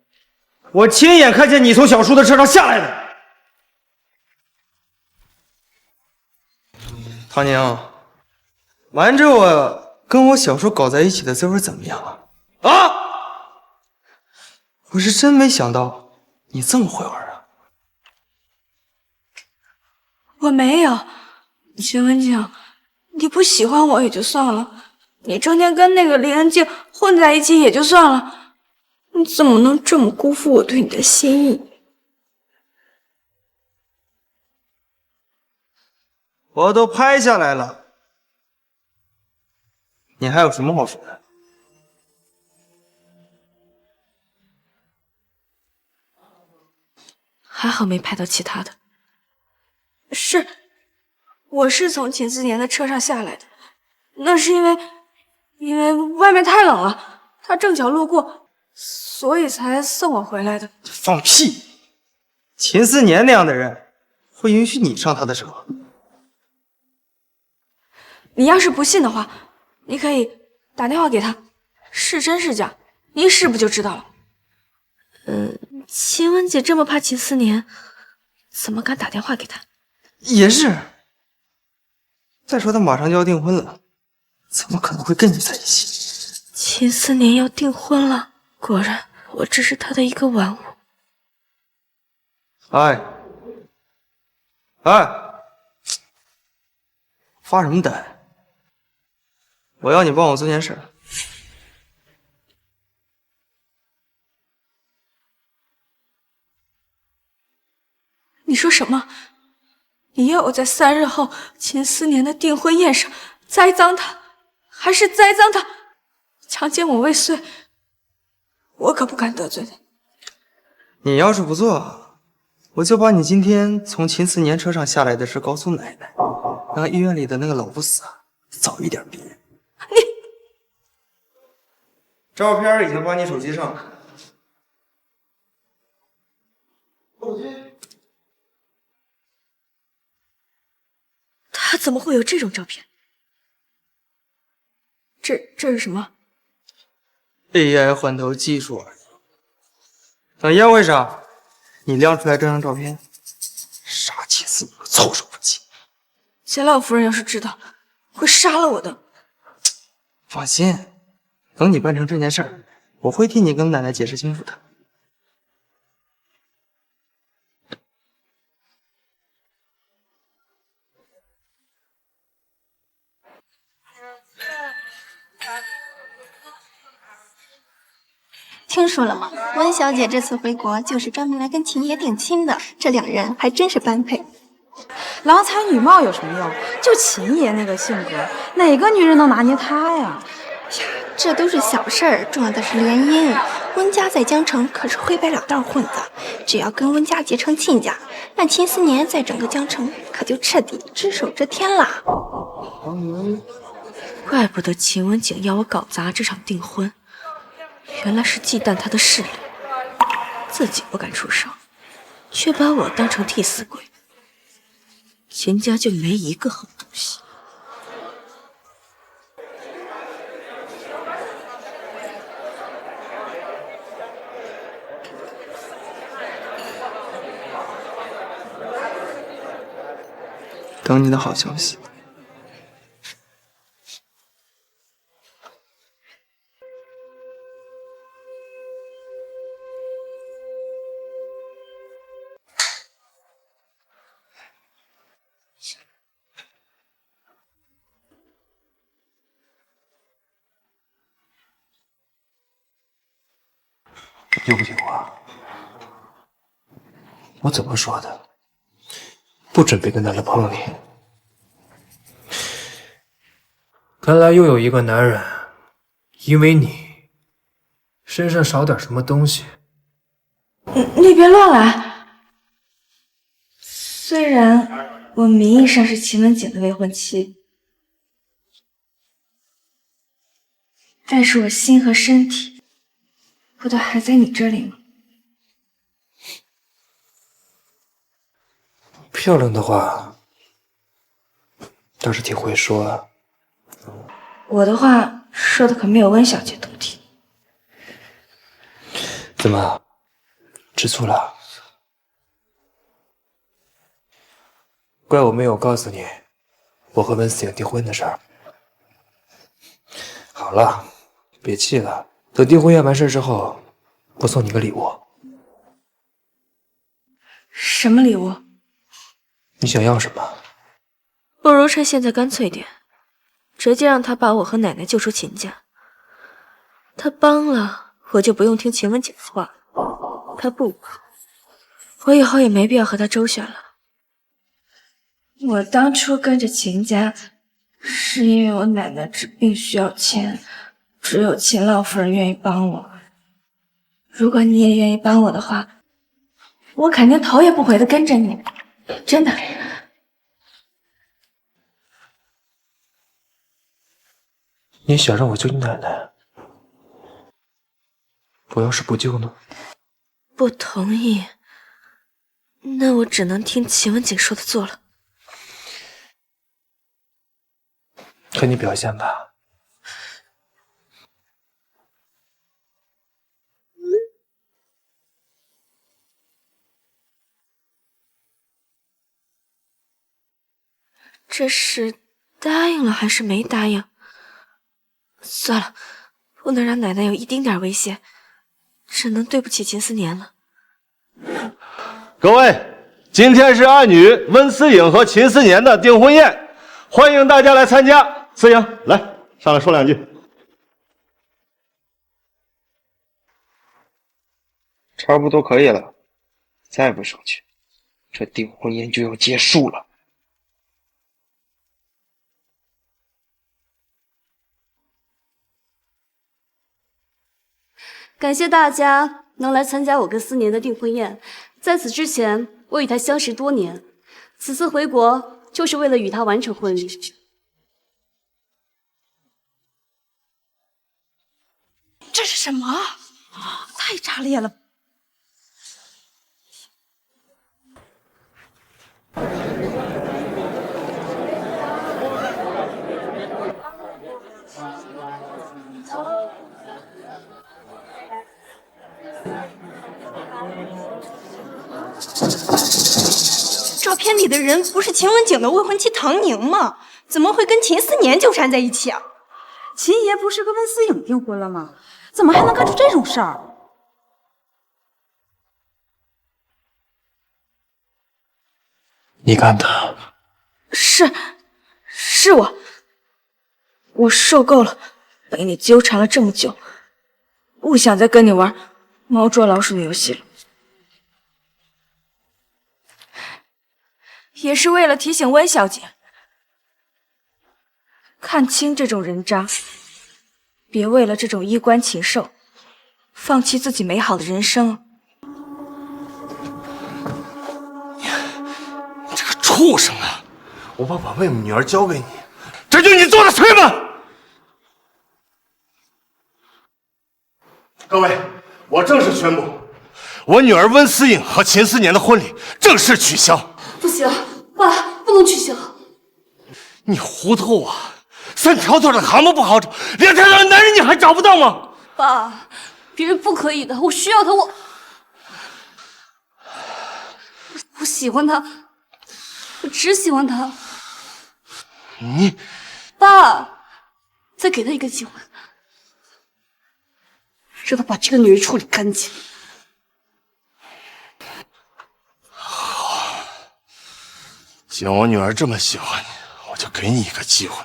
我亲眼看见你从小叔的车上下来的。唐宁，瞒着我跟我小叔搞在一起的滋味怎么样啊？啊！我是真没想到你这么会玩啊！我没有，秦文静，你不喜欢我也就算了，你成天跟那个林恩静混在一起也就算了，你怎么能这么辜负我对你的心意？我都拍下来了，你还有什么好说的？还好没拍到其他的。是，我是从秦思年的车上下来的，那是因为外面太冷了，他正巧路过，所以才送我回来的。放屁！秦思年那样的人会允许你上他的车？你要是不信的话，你可以打电话给他，是真是假，你一试不就知道了。秦文姐这么怕秦思年，怎么敢打电话给他？也是。再说他马上就要订婚了，怎么可能会跟你在一起？秦思年要订婚了，果然我只是他的一个玩物。哎，发什么呆？我要你帮我做件事。你说什么？你要我在3日后秦思年的订婚宴上栽赃他，还是栽赃他强奸我未遂？我可不敢得罪他。你要是不做，我就把你今天从秦思年车上下来的事告诉奶奶，让医院里的那个老不死早一点闭眼。你照片已经发你手机上了。怎么会有这种照片？这是什么 ？AI 换头技术而已。等宴会上，你亮出来这张照片，杀气四伏，措手不及。钱老夫人要是知道，会杀了我的。放心，等你办成这件事儿，我会替你跟奶奶解释清楚的。听说了吗？温小姐这次回国就是专门来跟秦爷定亲的，这两人还真是般配。郎才女貌有什么用？就秦爷那个性格，哪个女人能拿捏他呀？这都是小事儿，重要的是联姻。温家在江城可是灰白两道混子，只要跟温家结成亲家，那秦思年在整个江城可就彻底只手遮天啦。怪不得秦文景要我搞砸这场订婚，原来是忌惮他的势力，自己不敢出声，却把我当成替死鬼。秦家就没一个好东西。等你的好消息。又不听话，我怎么说的？不准备跟奶奶碰你。看来又有一个男人因为你身上少点什么东西。你别乱来。虽然我名义上是秦文景的未婚妻，但是我心和身体不都还在你这里吗？漂亮的话倒是挺会说啊。我的话说的可没有温小姐动听。怎么，吃醋了？怪我没有告诉你我和温思颖订婚的事儿。好了，别气了，等订婚宴完事之后，我送你个礼物。什么礼物？你想要什么？不如趁现在干脆点，直接让他把我和奶奶救出秦家。他帮了，我就不用听秦文景的话；他不帮，我以后也没必要和他周旋了。我当初跟着秦家，是因为我奶奶治病需要钱，只有秦老夫人愿意帮我。如果你也愿意帮我的话，我肯定头也不回的跟着你，真的。你想让我救你奶奶？我要是不救呢？不同意，那我只能听秦文景说的做了。看你表现吧。这是答应了还是没答应？算了，不能让奶奶有一丁点危险，只能对不起秦思年了。各位，今天是二女温思颖和秦思年的订婚宴，欢迎大家来参加。思颖，来上来说两句。差不多可以了，再不上去，这订婚宴就要结束了。感谢大家能来参加我跟思年的订婚宴。在此之前，我与他相识多年，此次回国就是为了与他完成婚礼。这是什么？太炸裂了！片里的人不是秦文景的未婚妻唐宁吗？怎么会跟秦思年纠缠在一起啊？秦爷不是跟温思颖订婚了吗？怎么还能干出这种事儿？你干的？是我。我受够了被你纠缠了这么久，不想再跟你玩猫捉老鼠的游戏了。也是为了提醒温小姐，看清这种人渣，别为了这种衣冠禽兽，放弃自己美好的人生。你这个畜生啊！我把妹妹女儿交给你，这就是你做的亏吗？各位，我正式宣布，我女儿温思颖和秦思年的婚礼正式取消。不行，爸，不能取消。你糊涂啊！3条腿的蛤蟆不好找，2条腿的男人你还找不到吗？爸，别人不可以的，我需要他，我喜欢他，我只喜欢他。你，爸，再给他一个机会，让他把这个女人处理干净。既然我女儿这么喜欢你，我就给你一个机会。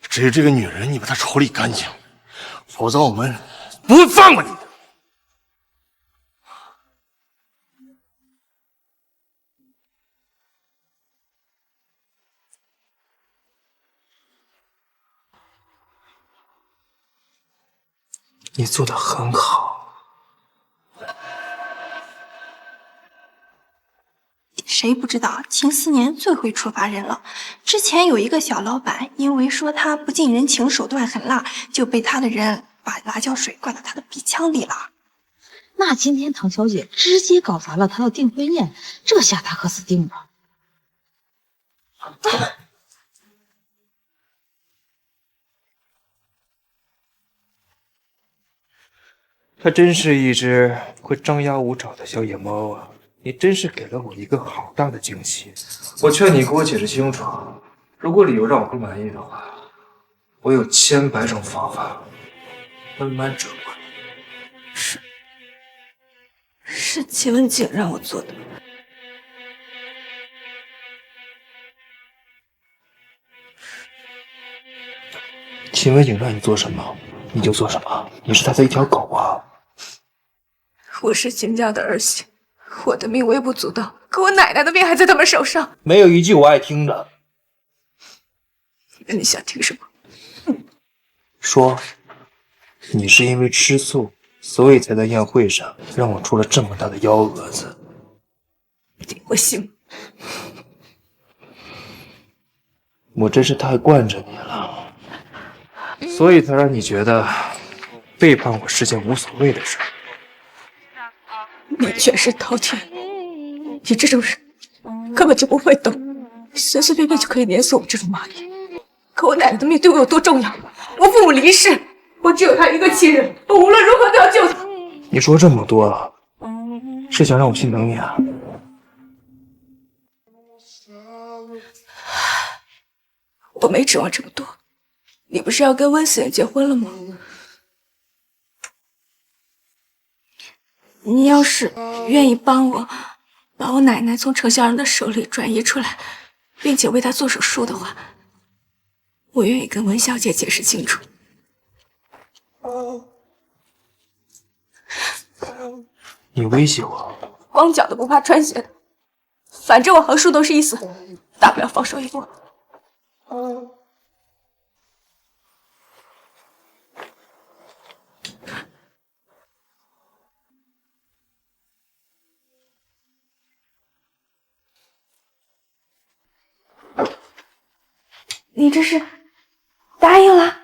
至于这个女人，你把她处理干净，否则我们不会放过你的。你做得很好。谁不知道秦思年最会处罚人了？之前有一个小老板，因为说他不近人情，手段很辣，就被他的人把辣椒水灌到他的鼻腔里了。那今天唐小姐直接搞砸了他的订婚宴，这下他可死定了。它真是一只会张牙舞爪的小野猫啊！你真是给了我一个好大的惊喜。我劝你给我解释清楚，如果理由让我不满意的话，我有千百种方法慢慢折磨你。是秦文景让我做的。秦文景让你做什么，你就做什么。你是他的一条狗啊！我是秦家的儿媳，我的命微不足道，可我奶奶的命还在他们手上。没有一句我爱听的。那你想听什么？说，你是因为吃素，所以才在宴会上让我出了这么大的幺蛾子。我信。我真是太惯着你了，所以才让你觉得背叛我是件无所谓的事。你全是滔天，你这种人根本就不会懂，随随便便就可以碾死我们这种蚂蚁。可我奶奶的命对我有多重要？我父母离世，我只有她一个亲人，我无论如何都要救她。你说这么多，是想让我心疼你啊？我没指望这么多。你不是要跟温思远结婚了吗？你要是愿意帮我把我奶奶从程小人的手里转移出来，并且为她做手术的话，我愿意跟温小姐解释清楚。你威胁我？光脚的不怕穿鞋的，反正我横竖都是一死，大不了放手一搏。你这是答应了？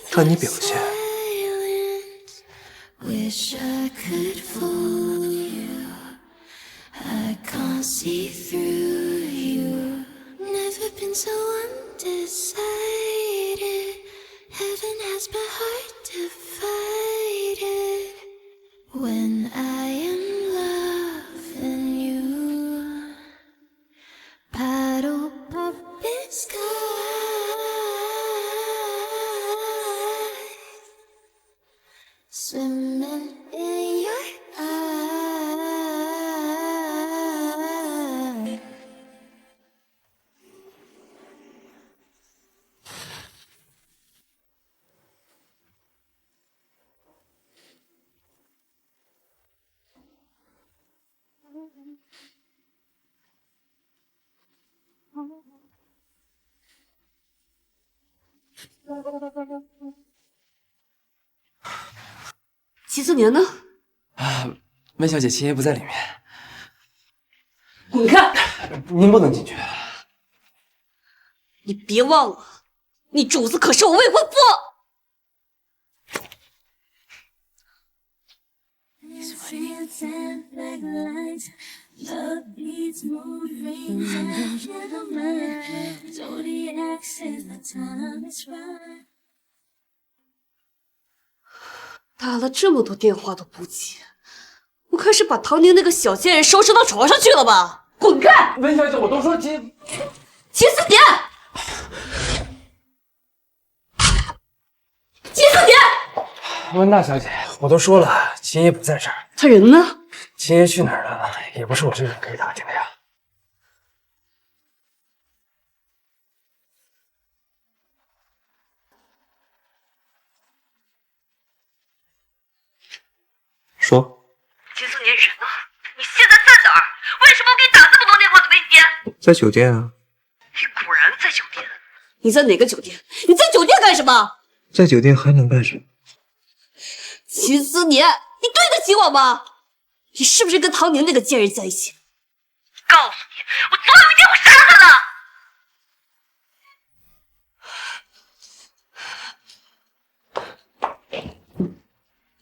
看你表现。Never been so undecided. Heaven has my heart. when I am loving you. Paddle puppet sky, swimming in your eyes.齐思年呢？温小姐，秦爷不在里面。滚开！您不能进去。你别忘了，你主子可是我未婚夫。打了这么多电话都不接，我看是把唐宁那个小贱人收拾到床上去了吧？滚开！温小姐，我都说秦思年，秦思年，温大小姐，我都说了，秦爷不在这儿。他人呢？秦爷去哪儿了？也不是我这人可以打听的呀。说，秦思年人呢？你现在在哪儿？为什么我给你打这么多电话都没接？在酒店啊。你果然在酒店。你在哪个酒店？你在酒店干什么？在酒店还能干什么？秦思年，你对得起我吗？你是不是跟唐宁那个贱人在一起？告诉你，我总有一天会杀了他的。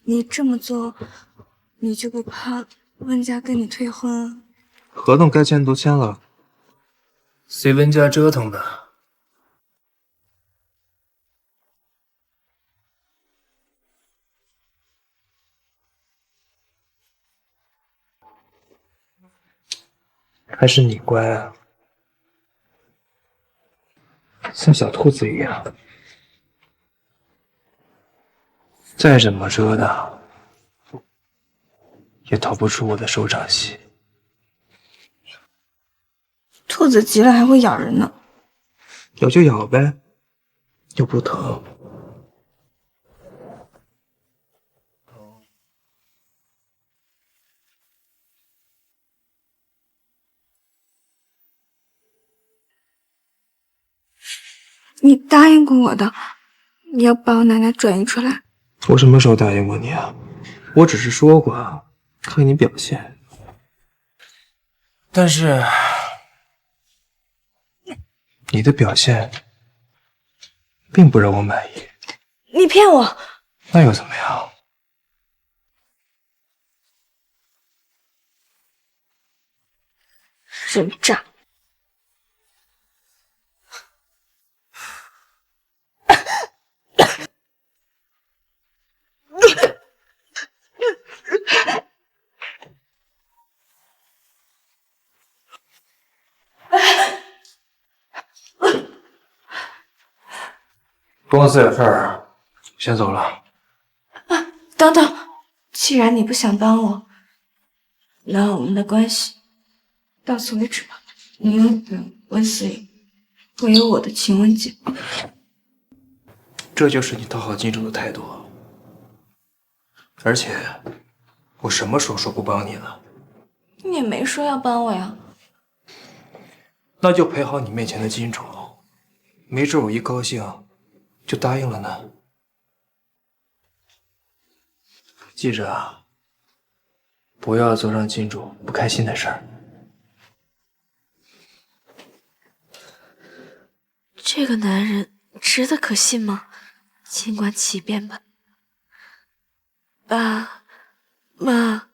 你这么做，你就不怕温家跟你退婚？合同该签都签了，随温家折腾的。还是你乖啊，像小兔子一样。再怎么折腾，也逃不出我的手掌心。兔子急了还会咬人呢。咬就咬呗，又不疼。你答应过我的，你要把我奶奶转移出来。我什么时候答应过你啊？我只是说过，看你表现。但是你的表现并不让我满意。你骗我！那又怎么样？人渣！公司有事儿，先走了。等等，既然你不想帮我，那我们的关系到此为止吧。你永远温思颖，会有我的秦雯姐。这就是你讨好金主的态度。而且，我什么时候说不帮你了？你也没说要帮我呀。那就陪好你面前的金主，没准我一高兴就答应了呢。记着啊，不要做让金主不开心的事儿。这个男人值得可信吗？尽管起变吧。爸妈，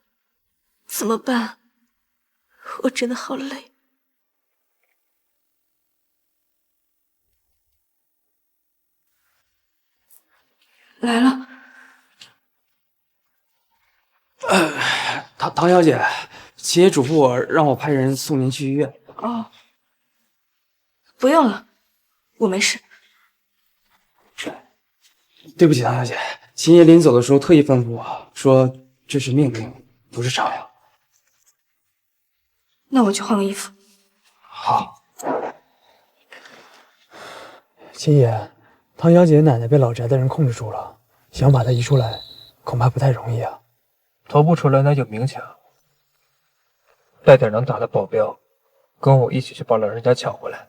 怎么办？我真的好累。来了。唐小姐，秦爷嘱咐我让我派人送您去医院。哦，不用了，我没事。对不起，唐小姐，秦爷临走的时候特意吩咐我说这是命令，不是常药。那我去换个衣服。好。秦爷，唐小姐奶奶被老宅的人控制住了，想把她移出来，恐怕不太容易啊。逃不出来那就明抢，带点能打的保镖，跟我一起去把老人家抢回来。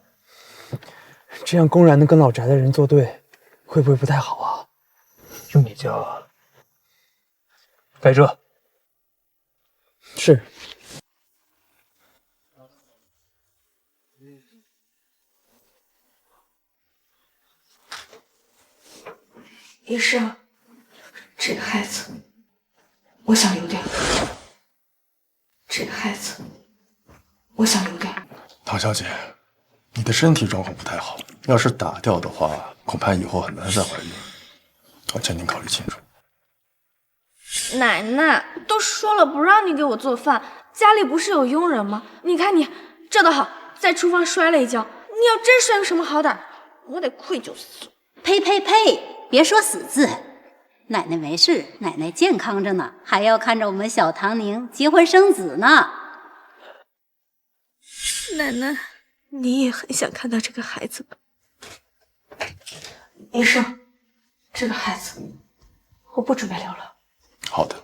这样公然的跟老宅的人作对，会不会不太好啊？用你教，该这。是。医生，这个孩子，我想留掉。这个孩子，我想留掉。唐小姐，你的身体状况不太好，要是打掉的话，恐怕以后很难再怀孕。我劝您考虑清楚。奶奶都说了不让你给我做饭，家里不是有佣人吗？你看你这倒好，在厨房摔了一跤。你要真摔个什么好歹，我得愧疚死。呸呸呸！别说死字，奶奶没事，奶奶健康着呢，还要看着我们小唐宁结婚生子呢。奶奶，你也很想看到这个孩子吧？医生，这个孩子我不准备留了。好的。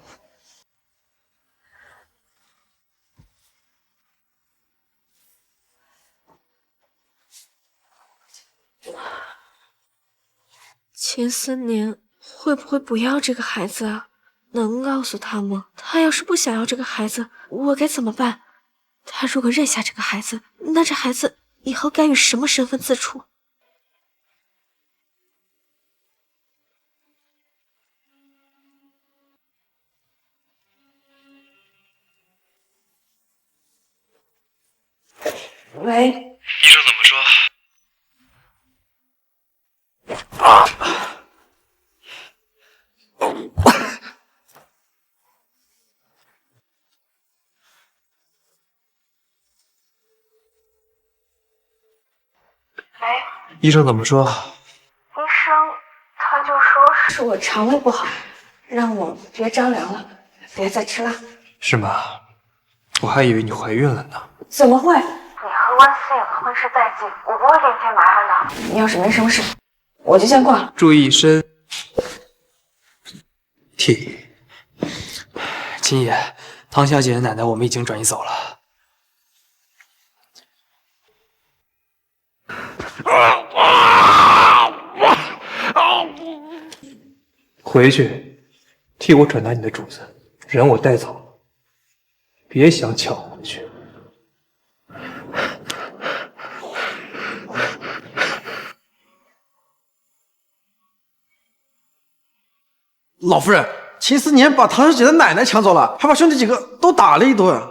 秦思年会不会不要这个孩子啊？能告诉他吗？他要是不想要这个孩子，我该怎么办？他如果认下这个孩子，那这孩子以后该以什么身份自处？喂，医生怎么说？医生怎么说？医生他就说是我肠胃不好，让我别着凉了，别再吃辣。是吗？我还以为你怀孕了呢。怎么会？你和温思颖的婚事在即，我不会给你添麻烦的。你要是没什么事，我就先挂了。注意身体。秦爷，唐小姐的奶奶我们已经转移走了。回去替我转达你的主子，人我带走了，别想抢回去。老夫人，秦思年把唐小姐的奶奶抢走了，还把兄弟几个都打了一顿。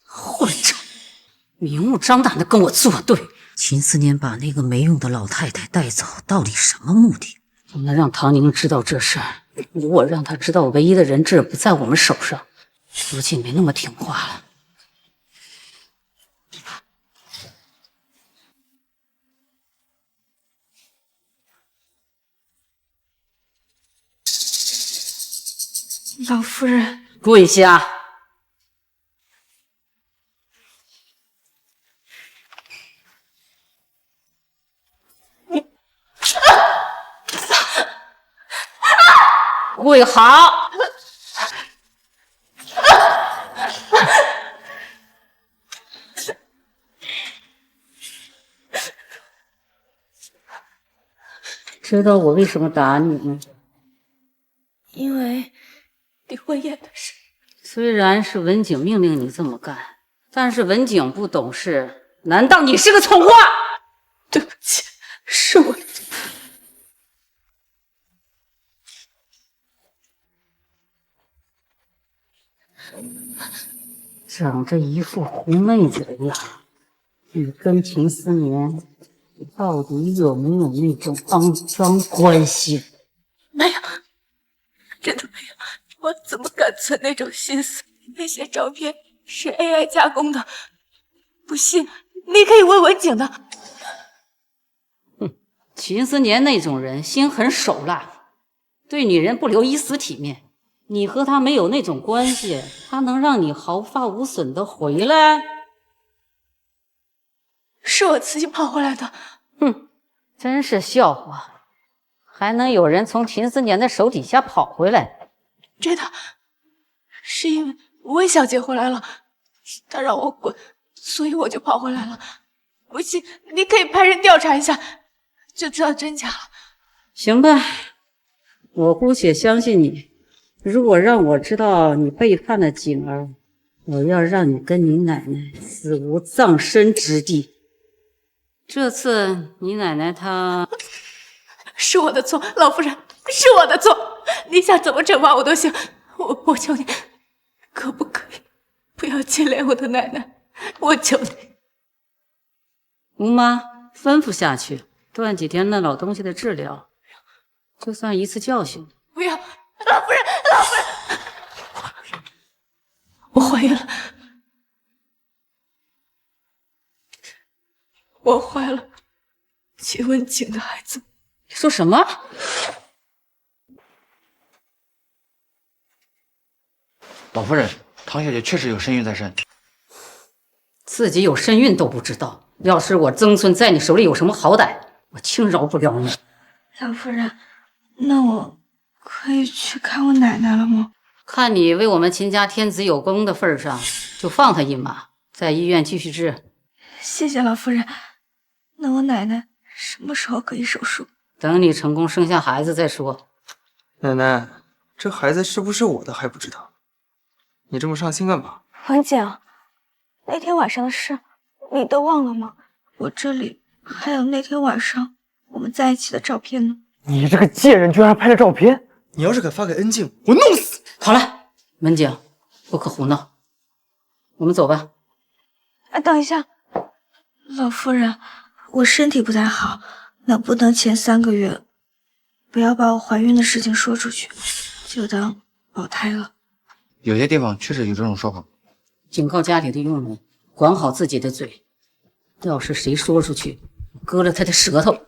混账！明目张胆的跟我作对。秦思年把那个没用的老太太带走，到底什么目的？不能让唐宁知道这事儿。如果让他知道唯一的人质不在我们手上，估计没那么听话了。老夫人，跪下！跪好！知道我为什么打你吗？因为离婚宴的事。虽然是文景命令你这么干，但是文景不懂事，难道你是个从化？对不起，是我的错。长着一副红妹子的样，你跟秦思年到底有没有那种肮脏关系？没有，真的没有，我怎么敢存那种心思。那些照片是 AI 加工的，不信你可以问文景的。秦思年那种人心狠手辣，对女人不留一丝体面。你和他没有那种关系，他能让你毫发无损的回来？是我自己跑回来的。真是笑话，还能有人从秦思年的手底下跑回来？真的，是因为温小姐回来了，她让我滚，所以我就跑回来了。不信，你可以派人调查一下，就知道真假了。行吧，我姑且相信你。如果让我知道你背叛了景儿，我要让你跟你奶奶死无葬身之地。这次你奶奶她是我的错，老夫人，是我的错。你想怎么惩罚我都行，我求你，可不可以不要牵连我的奶奶？我求你。吴妈吩咐下去，断几天那老东西的治疗，就算一次教训。不要，老夫人，老夫人，我怀孕了，我怀了秦文景的孩子。你说什么？老夫人，唐小姐确实有身孕在身。自己有身孕都不知道，要是我曾孙在你手里有什么好歹，我轻饶不了你。老夫人，那我可以去看我奶奶了吗？看你为我们秦家天子有功的份上，就放他一马，在医院继续治。谢谢老夫人。那我奶奶什么时候可以手术？等你成功生下孩子再说。奶奶，这孩子是不是我的还不知道，你这么伤心干嘛？文景，那天晚上的事你都忘了吗？我这里还有那天晚上我们在一起的照片呢。你这个贱人，居然还拍了照片！你要是敢发给恩静，我弄死！好了，文景，不可胡闹，我们走吧。等一下，老夫人，我身体不太好，能不能前3个月不要把我怀孕的事情说出去，就当保胎了？有些地方确实有这种说法。警告家里的佣人，管好自己的嘴，要是谁说出去，割了他的舌头。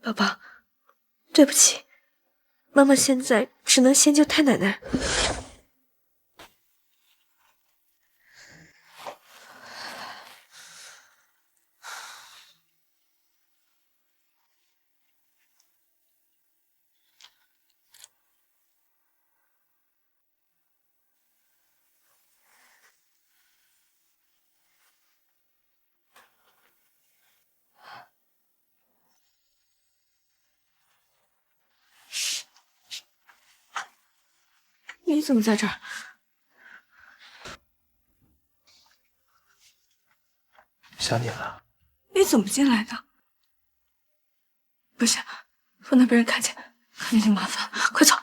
宝宝，对不起，妈妈现在只能先救太奶奶。你怎么在这儿？想你了。你怎么进来的？不行，不能被人看见，看见就麻烦。快走！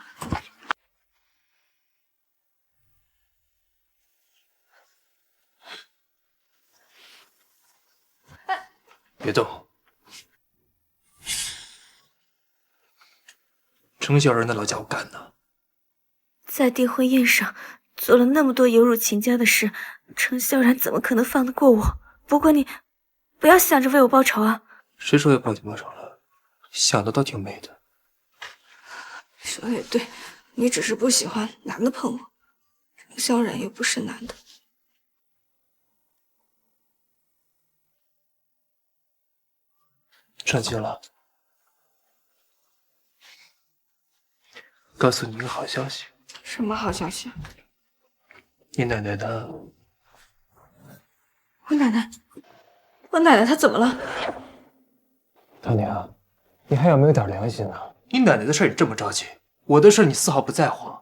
别动。程小人那老家伙干的。在订婚宴上做了那么多有辱秦家的事，程萧然怎么可能放得过我？不过你不要想着为我报仇啊！谁说要报你报仇了？想的倒挺美的。说的也对，你只是不喜欢男的碰我，程萧然又不是男的。上机了。告诉你一个好消息。什么好消息？你奶奶她……我奶奶她怎么了？唐宁，你还有没有点良心啊？你奶奶的事你这么着急，我的事你丝毫不在乎。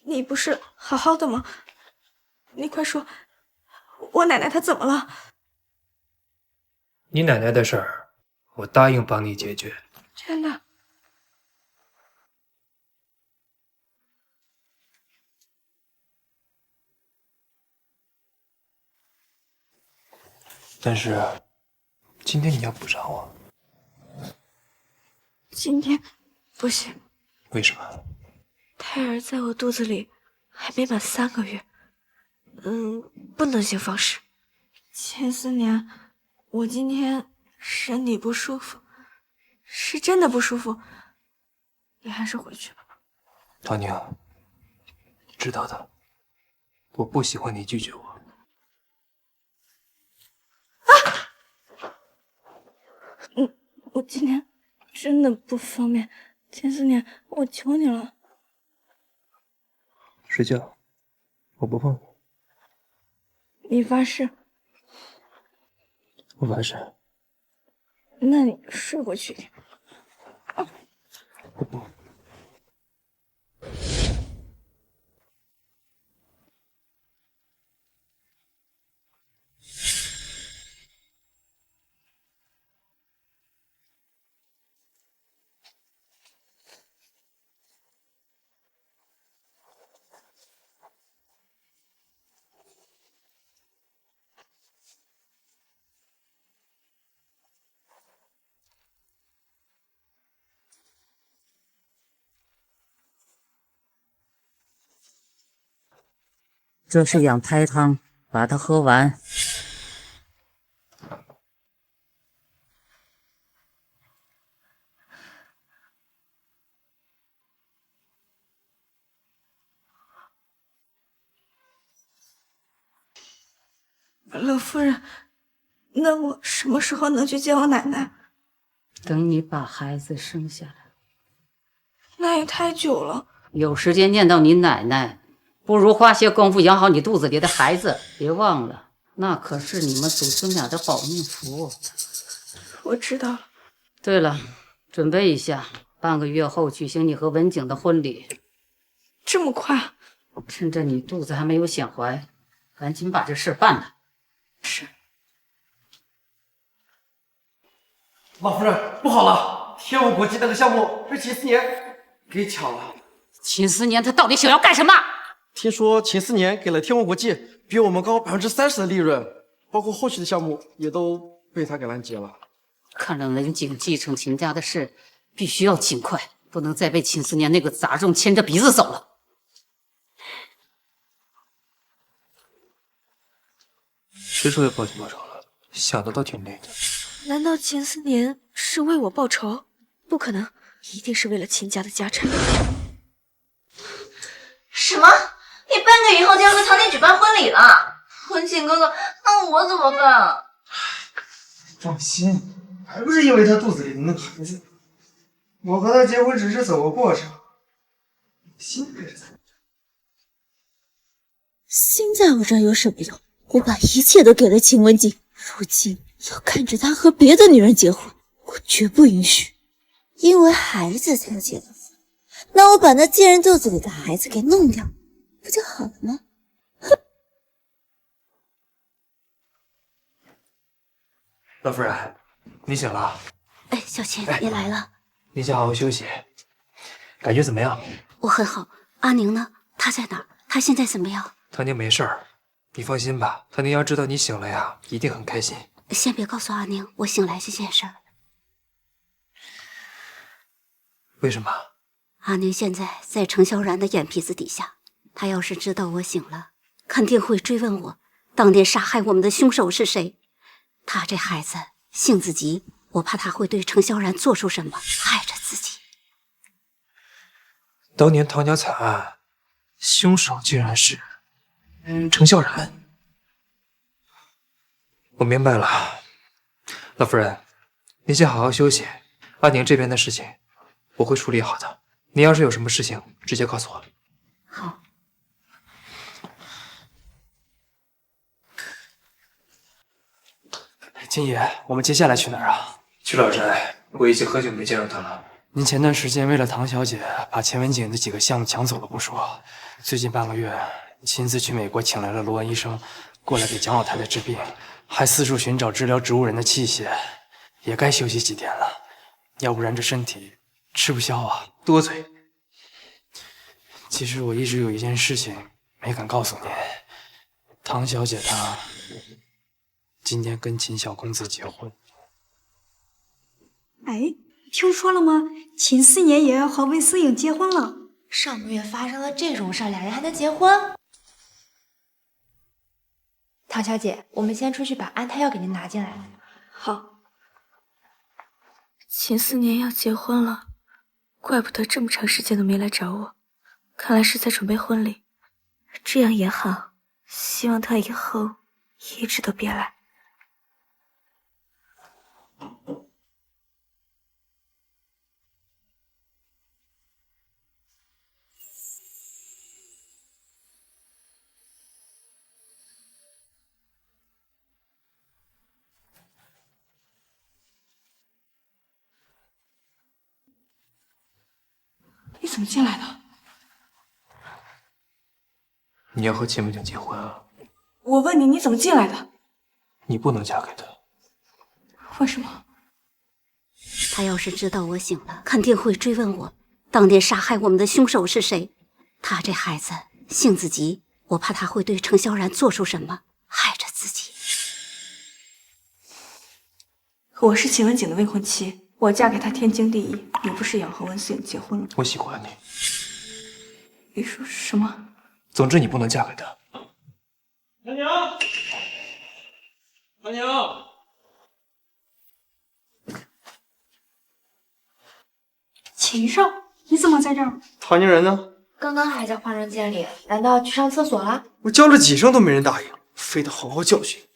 你不是好好的吗？你快说，我奶奶她怎么了？你奶奶的事儿，我答应帮你解决。真的？但是今天你要补偿我。今天不行，为什么？胎儿在我肚子里还没满3个月，不能行方式。秦思年，我今天身体不舒服，是真的不舒服，你还是回去吧。唐宁，你知道的，我不喜欢你拒绝我。我今天真的不方便，秦思年，我求你了。睡觉，我不碰你。你发誓？我发誓。那你睡过去一点。我不。这是养胎汤，把它喝完。老夫人，那我什么时候能去见我奶奶？等你把孩子生下来。那也太久了。有时间念叨你奶奶，不如花些功夫养好你肚子里的孩子。别忘了，那可是你们祖孙俩的保命符。我知道了。对了，准备一下，半个月后举行你和文景的婚礼。这么快？趁着你肚子还没有显怀，赶紧把这事办了。是。老夫人，不好了！天武国际那个项目被秦思年给抢了。秦思年他到底想要干什么？听说秦思年给了天武国际比我们高30%的利润，包括后续的项目也都被他给拦截了。看来文景继承秦家的事必须要尽快，不能再被秦思年那个杂种牵着鼻子走了。谁说要报警报仇了？想的倒挺累的。难道秦思年是为我报仇？不可能，一定是为了秦家的家产。什么？你半个月以后就要和唐姐举办婚礼了？文景哥哥，那我怎么办？放心，还不是因为他肚子里的那个孩子。我和他结婚只是走个过程，心跟着他。心在我这儿有什么用？我把一切都给了秦文景，如今要看着他和别的女人结婚，我绝不允许。因为孩子才结的婚，那我把那贱人肚子里的孩子给弄掉，不就好了吗？哼！老夫人，你醒了？哎，小秦，你来了。你先好好休息，感觉怎么样？我很好。阿宁呢？她在哪儿？她现在怎么样？唐宁没事儿，你放心吧。唐宁要知道你醒了呀，一定很开心。先别告诉阿宁我醒来这件事儿。为什么？阿宁现在在程萧然的眼皮子底下，他要是知道我醒了，肯定会追问我当年杀害我们的凶手是谁。他这孩子性子急，我怕他会对程萧然做出什么，害着自己。当年唐家惨案，凶手竟然是程萧然。我明白了，老夫人，您先好好休息。阿宁这边的事情我会处理好的。您要是有什么事情，直接告诉我。好。金爷，我们接下来去哪儿啊？去老宅，我已经很久没见到他了。您前段时间为了唐小姐把钱文景的几个项目抢走了不说，最近半个月亲自去美国请来了罗恩医生过来给蒋老太太治病，还四处寻找治疗植物人的器械，也该休息几天了，要不然这身体吃不消啊！多嘴。其实我一直有一件事情没敢告诉您，唐小姐她今天跟秦小公子结婚。哎，听说了吗？秦四爷爷和温思颖结婚了。上个月发生了这种事儿，俩人还能结婚？唐小姐，我们先出去把安胎药给您拿进来。好。秦四年要结婚了，怪不得这么长时间都没来找我，看来是在准备婚礼。这样也好，希望他以后一直都别来。你怎么进来的？你要和秦文景结婚啊？我问你，你怎么进来的？你不能嫁给他。为什么？他要是知道我醒了，肯定会追问我，当年杀害我们的凶手是谁。他这孩子性子急，我怕他会对程萧然做出什么，害着自己。我是秦文景的未婚妻，我嫁给他天经地义。你不是也要和温思颖结婚了？我喜欢你。你说什么？总之你不能嫁给他。娘娘，娘娘，秦少，你怎么在这儿？唐宁人呢？刚刚还在化妆间里，难道去上厕所了？我叫了几声都没人答应，非得好好教训。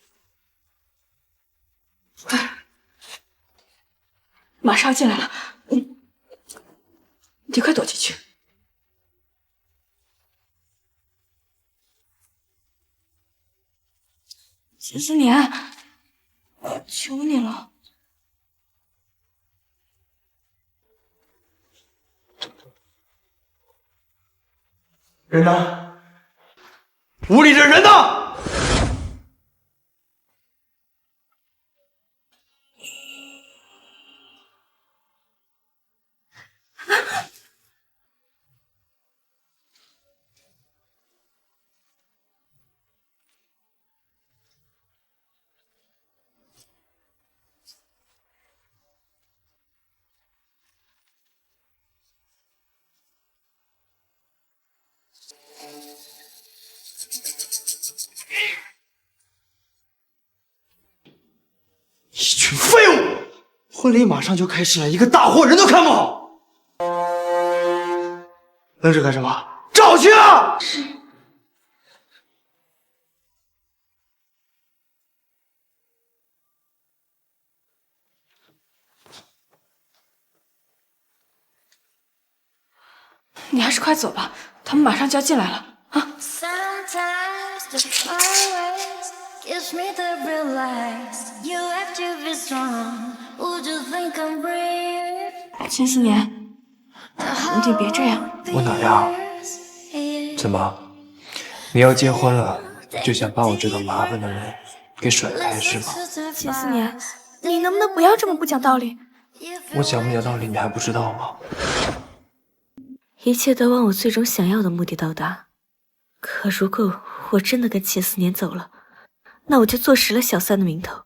马上进来了，你快躲进去。秦思年，求你了。人呢？屋里这人呢？一群废物！婚礼马上就开始了，一个大活人都看不好，愣着干什么？找去啊！你还是快走吧，他们马上就要进来了啊！ Sometimes just always gives me the realize you have to be strong. Would you think I'm brave? 秦思年，你别这样。我哪样？怎么？你要结婚了，就想把我这个麻烦的人给甩开是吗？秦思年，你能不能不要这么不讲道理？我讲不讲道理你还不知道吗？一切都往我最终想要的目的到达。可如果我真的跟秦思年走了，那我就坐实了小三的名头。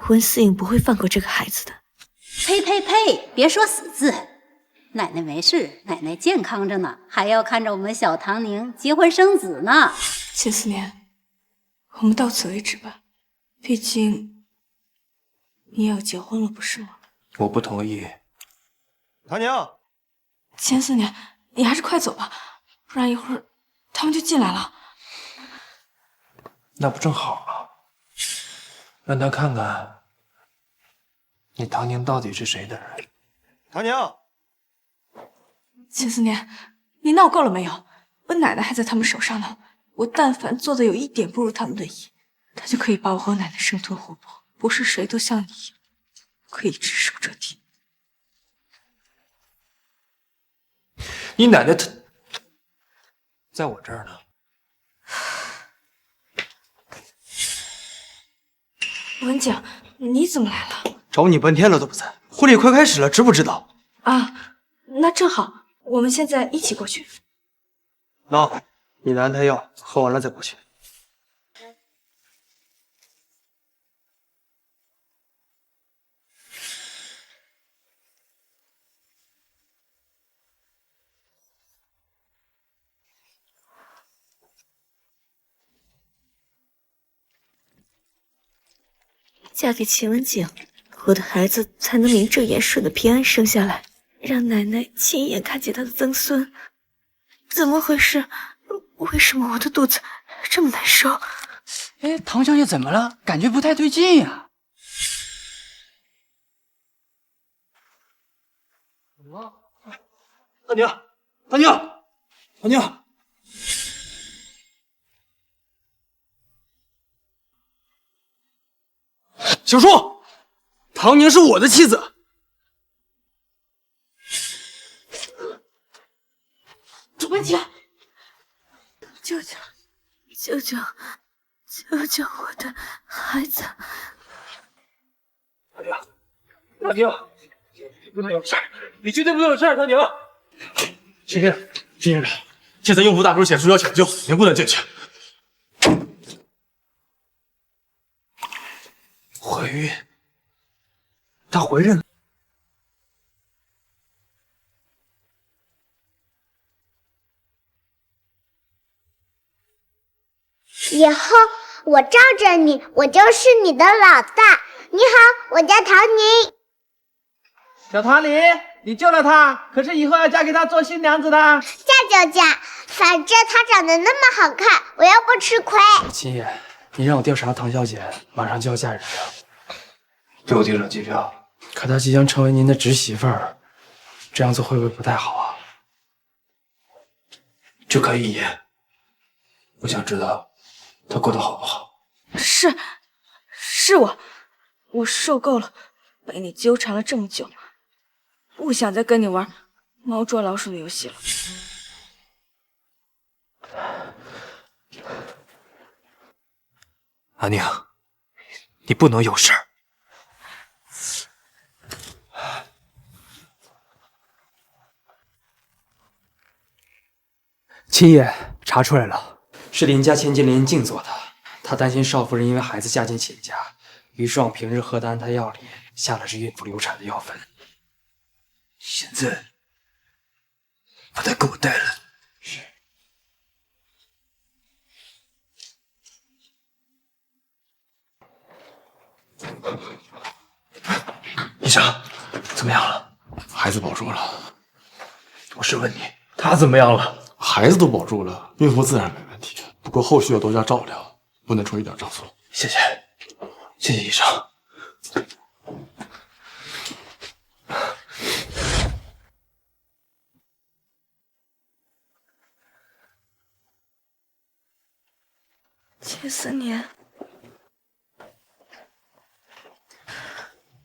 温思颖不会放过这个孩子的。呸呸呸！别说死字，奶奶没事，奶奶健康着呢，还要看着我们小唐宁结婚生子呢。秦思年，我们到此为止吧，毕竟你也要结婚了，不是吗？我不同意。唐宁，秦思年，你还是快走吧，不然一会儿他们就进来了。那不正好吗？让他看看你唐宁到底是谁的人。唐宁，秦思年，你闹够了没有？温奶奶还在他们手上呢，我但凡做的有一点不如他们的意，他就可以把我和奶奶生吞活剥，不是谁都像你一样可以只手遮天。你奶奶她在我这儿呢。文景，你怎么来了？找你半天了都不在，婚礼快开始了，知不知道？啊，那正好，我们现在一起过去。喏，你的安胎药喝完了再过去。嫁给秦文景，我的孩子才能名正言顺的平安生下来，让奶奶亲眼看见她的曾孙。怎么回事？为什么我的肚子这么难受？哎，唐小姐怎么了？感觉不太对劲呀。大娘，大娘，大娘！小叔，唐宁是我的妻子。文景，救救，救救，救救我的孩子！大娘，大娘，不能有事儿，你绝对不能有事儿，大娘。秦先生，现在用不大叔写书要抢救，您不能进去。怀孕？她怀孕了？以后我罩着你，我就是你的老大。你好，我叫唐宁。小唐林，你救了她，可是以后要嫁给他做新娘子的。嫁就嫁，反正她长得那么好看，我又不吃亏。秦爷，你让我调查唐小姐，马上就要嫁人了。对我订上机票。可她即将成为您的侄媳妇儿，这样做会不会不太好啊？这可以，爷。我想知道她过得好不好。是我受够了被你纠缠了这么久，不想再跟你玩猫捉老鼠的游戏了。阿宁，你不能有事儿。秦爷，查出来了，是林家千金林静做的。他担心少夫人因为孩子嫁进秦家，于是往平日喝的安胎药里下了治孕妇流产的药粉。现在把他给我带来。是。医生，怎么样了？孩子保住了。我是问你，他怎么样了？孩子都保住了，孕妇自然没问题，不过后续要多加照料，不能出一点差错。谢谢，谢谢医生。前4年，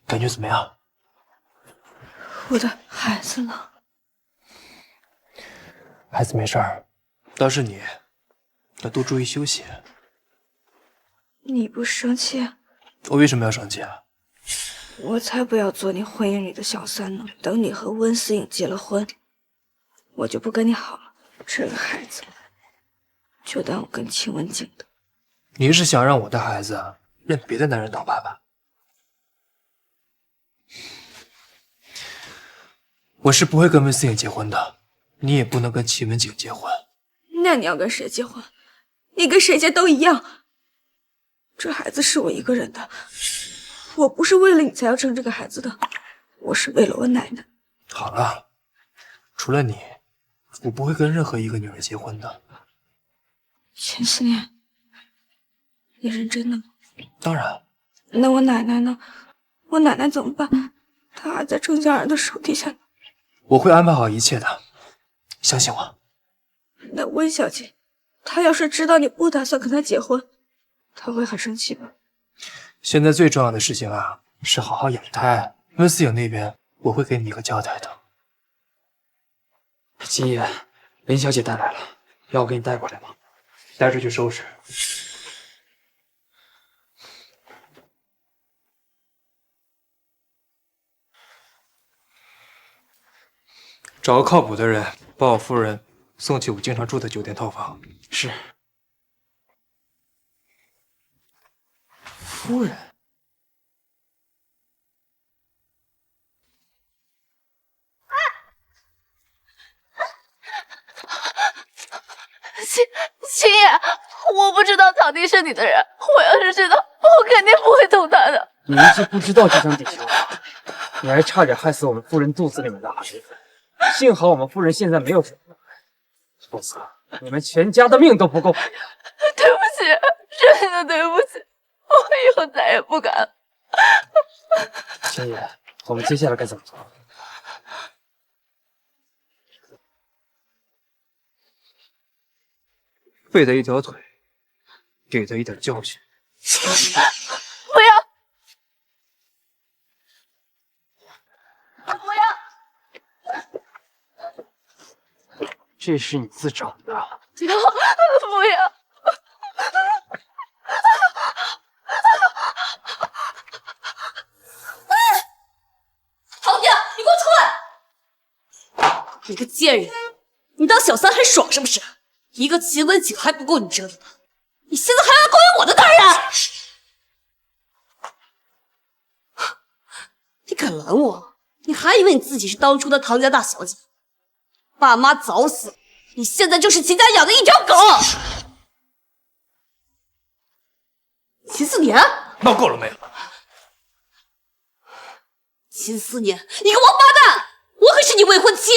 感觉怎么样？我的孩子呢？孩子没事儿，倒是你要多注意休息。你不生气？我为什么要生气啊？我才不要做你婚姻里的小三呢！等你和温思颖结了婚，我就不跟你好了。这个孩子，就当我跟秦文景的。你是想让我的孩子认别的男人当爸爸？我是不会跟温思颖结婚的，你也不能跟秦文景结婚。那你要跟谁结婚？你跟谁结都一样。这孩子是我一个人的，我不是为了你才要生这个孩子的，我是为了我奶奶。好了，除了你，我不会跟任何一个女人结婚的。前4年，你认真的吗？当然。那我奶奶呢？我奶奶怎么办？她还在程家人的手底下呢。我会安排好一切的，相信我。那温小姐，她要是知道你不打算跟她结婚，她会很生气吧？现在最重要的事情啊，是好好养胎。温思颖那边，我会给你一个交代的。秦爷，林小姐带来了，要我给你带过来吗？带出去收拾。找个靠谱的人，把我夫人送去我经常住的酒店套房。是。夫人。秦爷，我不知道堂弟是你的人，我要是知道，我肯定不会动他的。你们是不知道这场底球，你还差点害死我们夫人肚子里面的孩子。幸好我们夫人现在没有什么，否则你们全家的命都不够赔。对不起，真的对不起，我以后再也不敢了。青爷，我们接下来该怎么做？废他一条腿，给他一点教训。不要！不要！这是你自找的。不要！唐家，你给我出来！你个贱人，你当小三还爽是不是？一个秦文景还不够你折腾的，你现在还要勾引我的大人！你敢拦我？你还以为你自己是当初的唐家大小姐？爸妈早死了，你现在就是秦家养的一条狗！秦思年，闹够了没有？秦思年，你个王八蛋！我可是你未婚妻！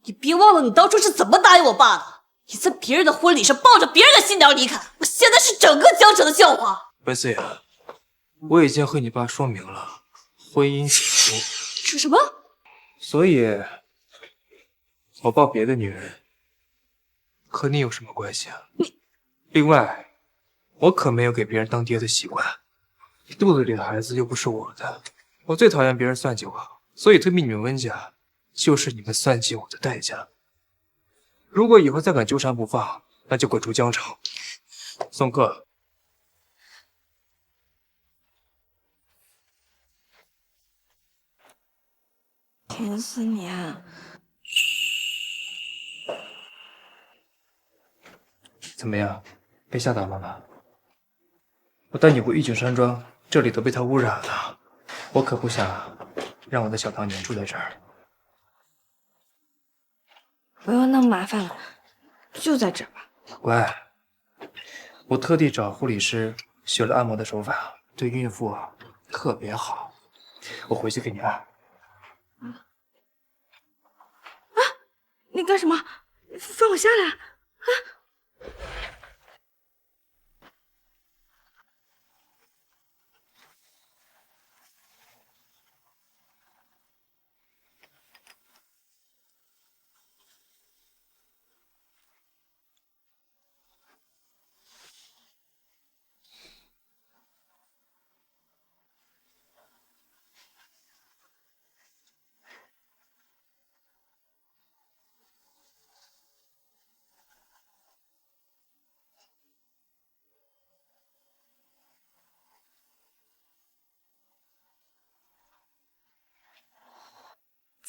你别忘了你当初是怎么答应我爸的！你在别人的婚礼上抱着别人的新娘离开，我现在是整个江城的笑话。白思雅，我已经和你爸说明了，婚姻起初。说什么？所以，我抱别的女人，和你有什么关系啊？另外，我可没有给别人当爹的习惯。你肚子里的孩子又不是我的，我最讨厌别人算计我，所以推避你们温家，就是你们算计我的代价。如果以后再敢纠缠不放，那就滚出江城。宋克，秦思年，怎么样？被吓倒了吧？我带你回玉景山庄，这里都被他污染了。我可不想让我的小唐年住在这儿。不用那么麻烦了，就在这儿吧。乖，我特地找护理师学了按摩的手法，对孕妇特别好。我回去给你按。你干什么？放我下来！啊！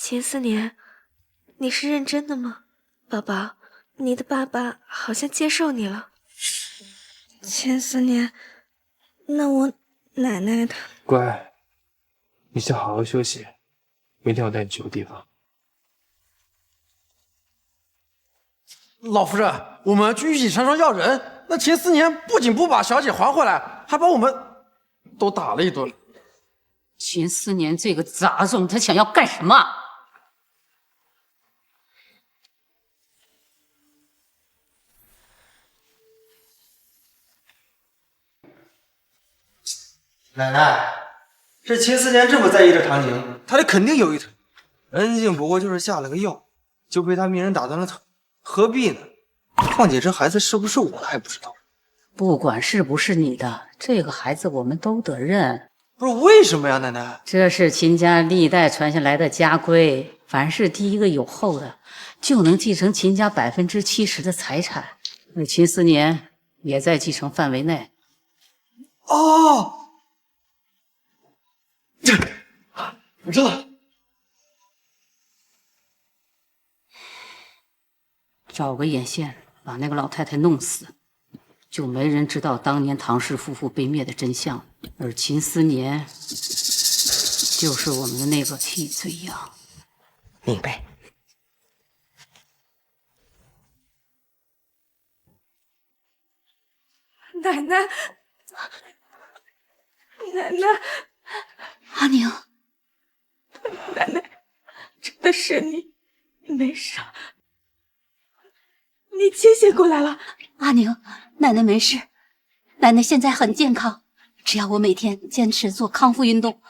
秦思年，你是认真的吗？宝宝，你的爸爸好像接受你了。秦思年，那我奶奶的……乖，你先好好休息，明天我带你去个地方。老夫人，我们去玉景山庄要人，那秦思年不仅不把小姐还回来，还把我们都打了一顿。秦思年这个杂种，他想要干什么？奶奶，这秦思年这么在意这唐宁，他这肯定有一腿。恩静不过就是下了个药，就被他命人打断了腿，何必呢？况且这孩子是不是我的还不知道。不管是不是你的，这个孩子我们都得认。不是为什么呀，奶奶？这是秦家历代传下来的家规，凡是第一个有后的，就能继承秦家70%的财产，而秦思年也在继承范围内。哦，我知道了。找个眼线把那个老太太弄死，就没人知道当年唐氏夫妇被灭的真相。而秦思年就是我们的那个替罪羊。明白。奶奶，奶奶，阿宁，奶奶，真的是你，你没事，你清醒过来了。阿宁，奶奶没事，奶奶现在很健康，只要我每天坚持做康复运动，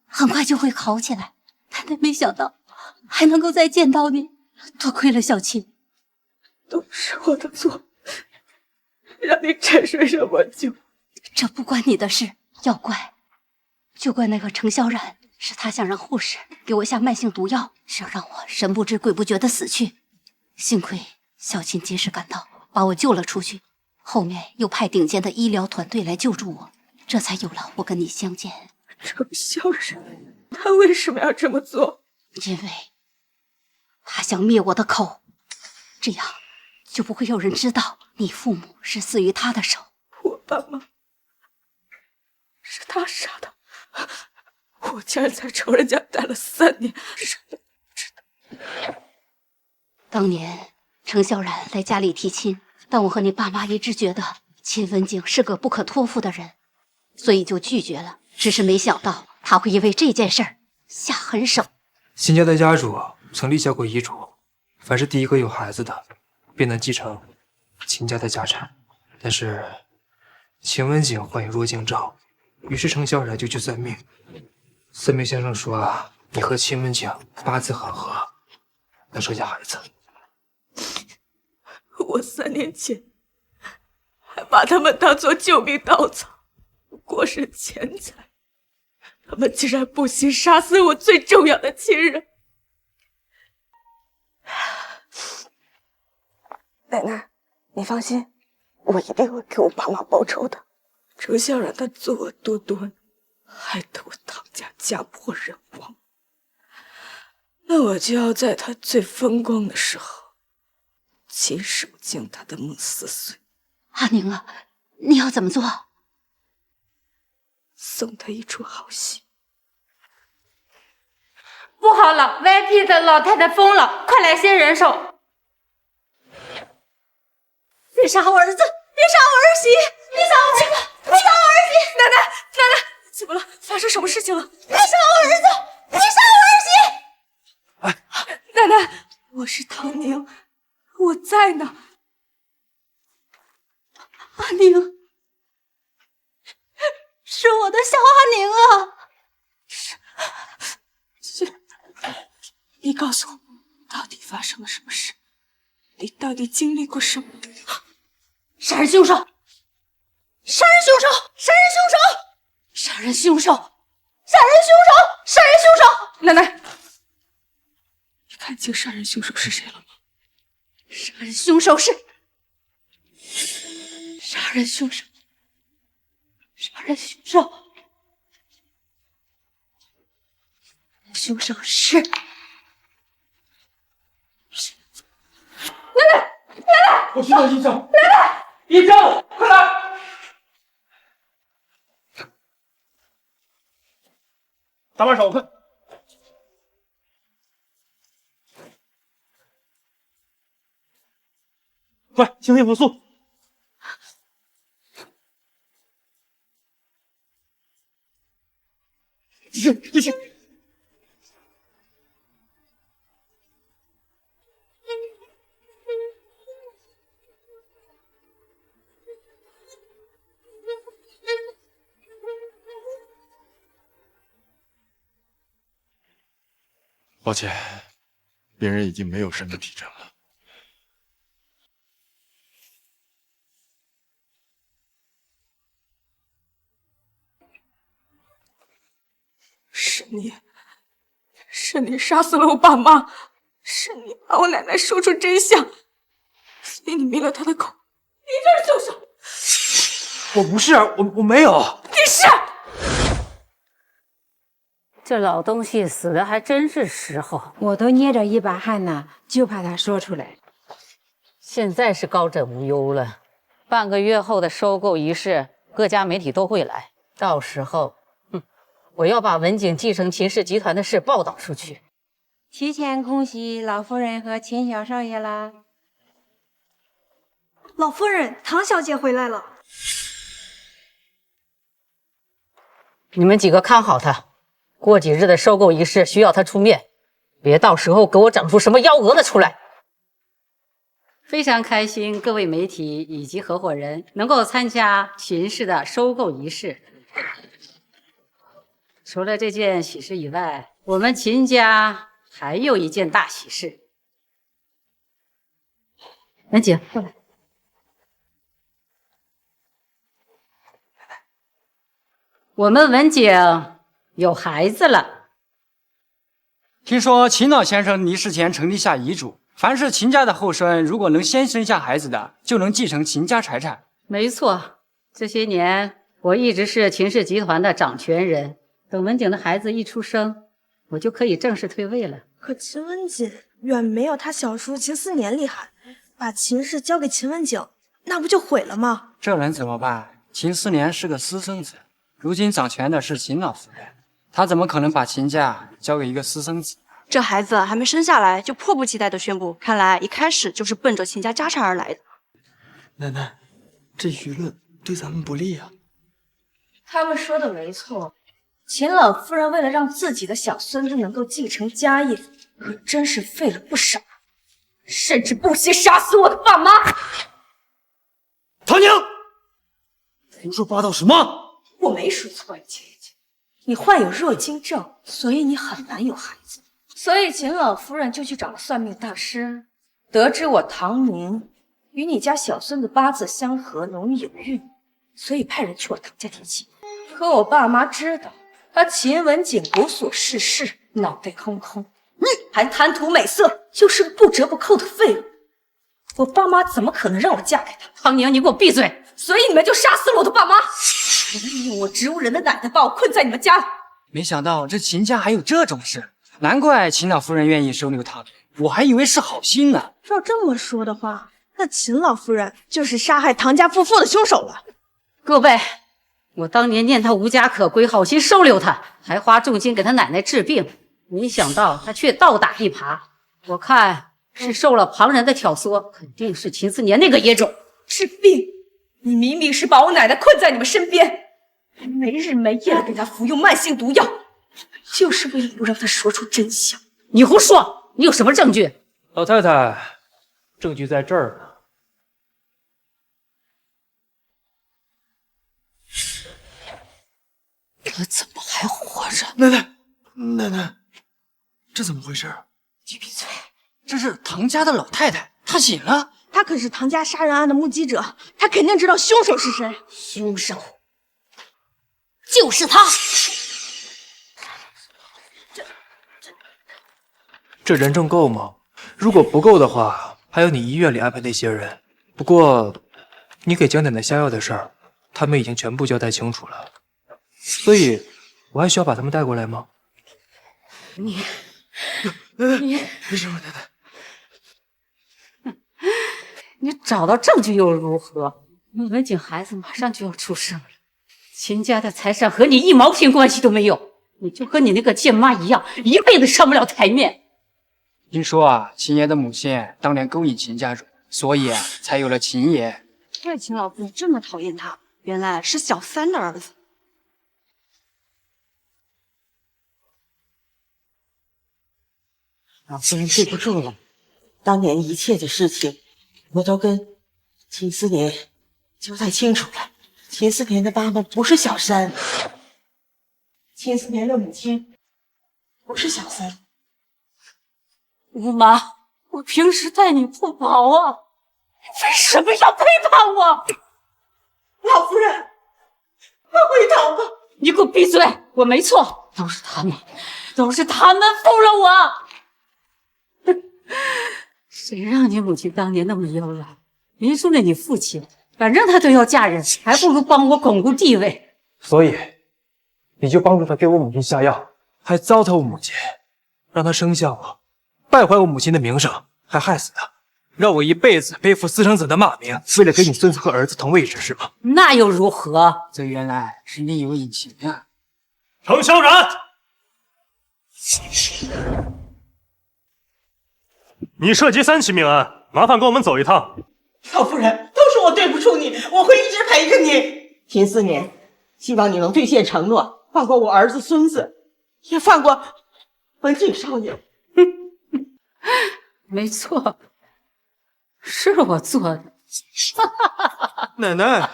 很快就会好起来。奶奶没想到还能够再见到你，多亏了小琴。都是我的错，让你沉睡这么久。这不关你的事，要怪就怪那个程潇然，是他想让护士给我下慢性毒药，想让我神不知鬼不觉的死去。幸亏小琴及时赶到，把我救了出去，后面又派顶尖的医疗团队来救助我，这才有了我跟你相见。程潇然，他为什么要这么做？因为他想灭我的口，这样就不会有人知道你父母是死于他的手。我爸妈是他杀的，我竟然在仇人家待了3年，谁都不知道。当年程潇然来家里提亲，但我和你爸妈一致觉得秦文景是个不可托付的人，所以就拒绝了。只是没想到他会因为这件事儿下狠手。秦家的家主曾立下过遗嘱，凡是第一个有孩子的，便能继承秦家的家产。但是秦文景患有弱镜症，于是程潇然就去算命。算命先生说你和秦文景八字很合，能生下孩子。我3年前还把他们当作救命稻草，不过是钱财，他们竟然不惜杀死我最重要的亲人。奶奶，你放心，我一定会给我爸妈报仇的。程潇然他作恶多端，害得我唐家家破人亡，那我就要在他最风光的时候，亲手将他的梦撕碎。阿宁啊，你要怎么做？送他一出好戏。不好了 ，VIP 的老太太疯了，快来些人手！别杀我儿子！别杀我儿媳！别杀我儿子！别杀我儿媳！奶奶，奶奶，怎么了？发生什么事情了？别杀我儿子！别杀我儿媳！奶奶，我是唐宁，我在呢。阿宁，是我的小阿宁啊！你告诉我，到底发生了什么事？你到底经历过什么？杀人凶手！杀人凶手！杀人凶手！杀人凶手！杀人凶手！杀人凶手！奶奶，你看清杀人凶手是谁了吗？杀人凶手是……杀人凶手！杀人凶手！凶手是……奶奶，奶奶，我去找医生。奶奶，医生，快来！搭把手，快！快，心肺复苏！继续。抱歉，病人已经没有什么体征了。是你杀死了我爸妈，是你把我奶奶说出真相，所以你灭了她的口，你就是凶手。我不是，我没有。你是。这老东西死的还真是时候，我都捏着一把汗呢，就怕他说出来。现在是高枕无忧了。半个月后的收购仪式，各家媒体都会来，到时候，我要把文景继承秦氏集团的事报道出去。提前恭喜老夫人和秦小少爷啦！老夫人，唐小姐回来了。你们几个看好他，过几日的收购仪式需要他出面，别到时候给我整出什么幺蛾子出来。非常开心，各位媒体以及合伙人能够参加秦氏的收购仪式。除了这件喜事以外，我们秦家还有一件大喜事。文景，过来。我们文景有孩子了。听说秦老先生离世前曾立下遗嘱，凡是秦家的后孙，如果能先生下孩子的，就能继承秦家财产。没错，这些年我一直是秦氏集团的掌权人。等文景的孩子一出生，我就可以正式退位了。可秦文锦远没有他小叔秦思年厉害，把秦氏交给秦文景，那不就毁了吗？这能怎么办？秦思年是个私生子，如今掌权的是秦老夫人，她怎么可能把秦家交给一个私生子？这孩子还没生下来就迫不及待地宣布，看来一开始就是奔着秦家家产而来的。奶奶，这舆论对咱们不利啊。他们说的没错，秦老夫人为了让自己的小孙子能够继承家业，可真是费了不少，甚至不惜杀死我的爸妈。唐宁，胡说八道什么？我没说错呀，姐姐，你患有弱精症，所以你很难有孩子。所以秦老夫人就去找了算命大师，得知我唐宁与你家小孙子八字相合，容易有孕，所以派人去我唐家提亲。可我爸妈知道他秦文景无所事事，脑袋空空，还贪图美色，就是个不折不扣的废物。我爸妈怎么可能让我嫁给他？唐宁，你给我闭嘴！所以你们就杀死了我的爸妈，利用我植物人的奶奶把我困在你们家里。没想到这秦家还有这种事，难怪秦老夫人愿意收留他，我还以为是好心呢。照这么说的话，那秦老夫人就是杀害唐家夫妇的凶手了。各位，我当年念他无家可归，好心收留他，还花重金给他奶奶治病，没想到他却倒打一耙。我看是受了旁人的挑唆，肯定是秦思年那个野种。治病？你明明是把我奶奶困在你们身边，还没日没夜的给她服用慢性毒药，就是为了不让她说出真相。你胡说！你有什么证据？老太太，证据在这儿呢。他怎么还活着？奶奶，这怎么回事？你闭嘴！这是唐家的老太太，她醒了。他可是唐家杀人案的目击者，他肯定知道凶手是谁。凶手就是他。这人证够吗？如果不够的话，还有你医院里安排那些人。不过，你给江奶奶下药的事儿，他们已经全部交代清楚了。所以，我还需要把他们带过来吗？你没事吧，奶奶？你找到证据又如何？文景孩子马上就要出生了，秦家的财产和你一毛钱关系都没有，你就和你那个贱妈一样，一辈子上不了台面。听说啊，秦爷的母亲当年勾引秦家主，所以才有了秦爷。怪秦老夫人这么讨厌他，原来是小三的儿子。老夫人对不住了，当年一切的事情我都跟秦思年交代清楚了。秦思年的妈妈不是小三，秦思年的母亲不是小三。吴妈，我平时待你不薄啊，为什么要背叛我？老夫人，回头吧！你给我闭嘴！我没错，都是他们负了我。谁让你母亲当年那么妖娆，连顺了你父亲，反正她都要嫁人，还不如帮我巩固地位。所以，你就帮助他给我母亲下药，还糟蹋我母亲，让她生下我，败坏我母亲的名声，还害死她，让我一辈子背负私生子的骂名，为了给你孙子和儿子腾位置是吗？那又如何？这原来是另有隐情啊！程萧然，你涉及3起命案，麻烦跟我们走一趟。老夫人，都是我对不住你，我会一直陪着你。秦思年，希望你能兑现承诺，放过我儿子孙子，也放过文景少爷。没错，是我做的。奶奶，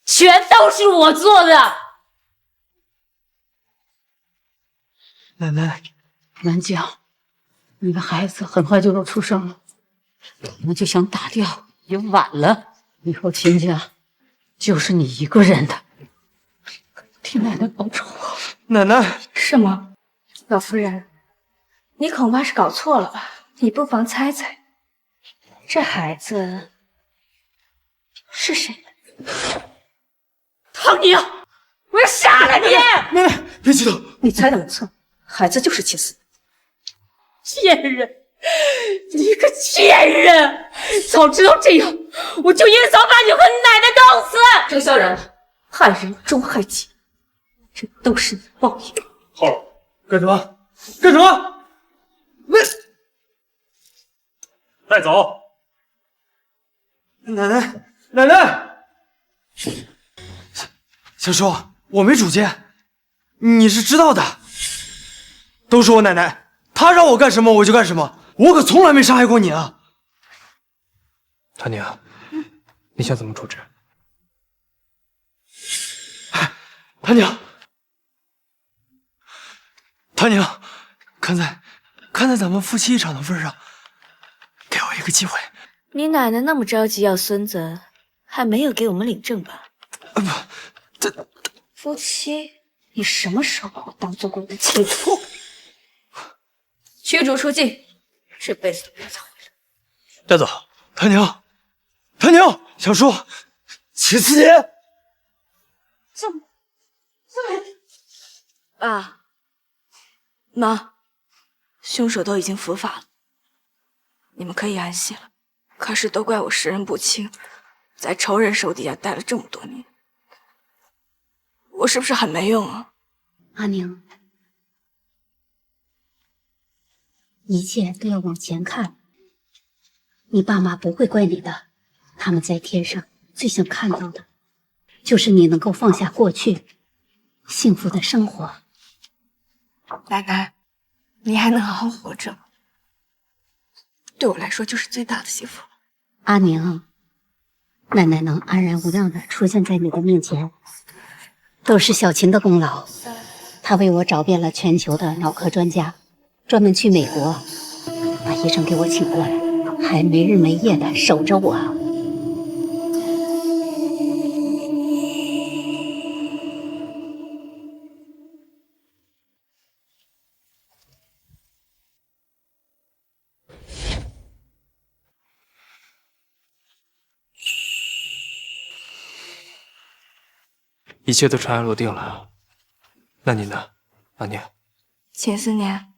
全都是我做的。奶奶，南江，你的孩子很快就要出生了，我们就想打掉也晚了。以后秦家就是你一个人的，替奶奶报仇。奶奶，是吗？老夫人，你恐怕是搞错了吧？你不妨猜猜，这孩子是谁的？唐宁，我要杀了你！奶奶，别激动，你猜的没错，孩子就是秦思。贱人，你个贱人！早知道这样，我就一早把你和奶奶弄死。程萧然，害人终害己，这都是你的报应。好了，干什么？干什么？带走！奶奶，奶奶！小叔，我没主见，你是知道的。都是我奶奶，她让我干什么我就干什么，我可从来没杀害过你啊！唐宁，你想怎么处置？唐宁，唐宁，看在咱们夫妻一场的份上，给我一个机会。你奶奶那么着急要孙子，还没有给我们领证吧？夫妻，你什么时候把我当做过你的妻子？驱逐出境，这辈子都别再回来。带走，唐宁，唐宁，小叔，秦思年，爸妈，凶手都已经伏法了，你们可以安息了。可是都怪我识人不清，在仇人手底下待了这么多年，我是不是很没用啊？阿宁，一切都要往前看。你爸妈不会怪你的，他们在天上最想看到的，就是你能够放下过去，幸福的生活。奶奶，你还能好好活着，对我来说就是最大的幸福。阿宁，奶奶能安然无恙的出现在你的面前，都是小琴的功劳。她为我找遍了全球的脑科专家，专门去美国把医生给我请过来，还没日没夜的守着我。一切都尘埃落定了，那你呢，阿宁？秦思年，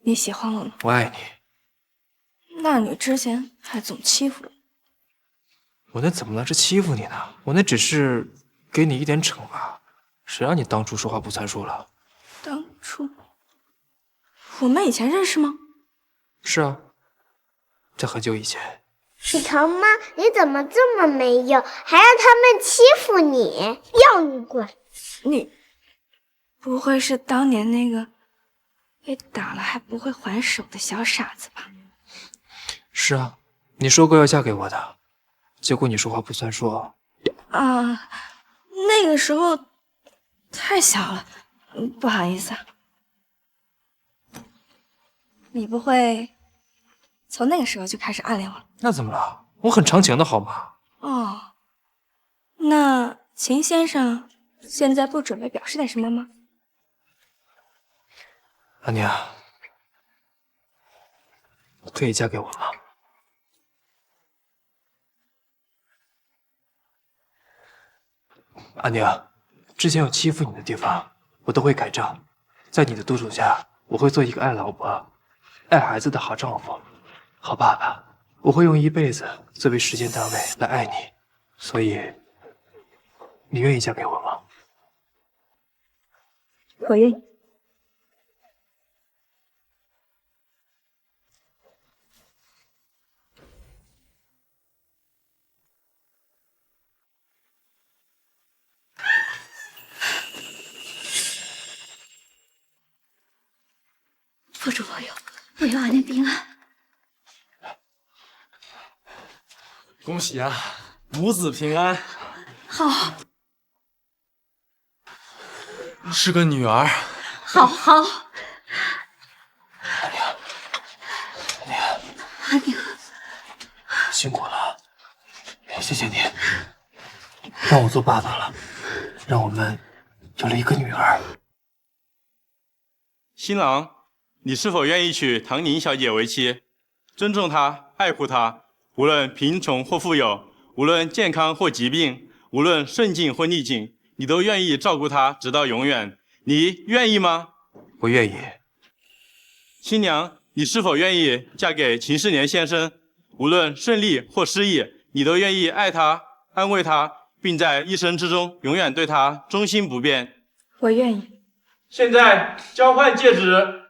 你喜欢我吗？我爱你。那你之前还总欺负我。我那怎么能是欺负你呢？我那只是给你一点惩罚。谁让你当初说话不算数了？当初我们以前认识吗？是啊，在很久以前。许腾妈，你怎么这么没用，还让他们欺负你？要你滚！你不会是当年那个被打了还不会还手的小傻子吧？是啊，你说过要嫁给我的，结果你说话不算数。啊，那个时候太小了，不好意思啊。你不会从那个时候就开始暗恋我了？那怎么了？我很长情的好吗？哦，那秦先生现在不准备表示点什么吗？阿宁，可以嫁给我吗？阿宁，之前有欺负你的地方，我都会改正。在你的督促下，我会做一个爱老婆、爱孩子的好丈夫、好爸爸。我会用一辈子作为时间单位来爱你，所以，你愿意嫁给我吗？我愿意。佛主保佑，保佑俺娘平安。恭喜啊，母子平安。好，是个女儿。好，好。阿宁，辛苦了，谢谢你，让我做爸爸了，让我们有了一个女儿。新郎，你是否愿意娶唐宁小姐为妻？尊重她，爱护她，无论贫穷或富有，无论健康或疾病，无论顺境或逆境，你都愿意照顾她直到永远。你愿意吗？我愿意。新娘，你是否愿意嫁给秦世年先生？无论顺利或失意，你都愿意爱他、安慰他，并在一生之中永远对他忠心不变。我愿意。现在交换戒指。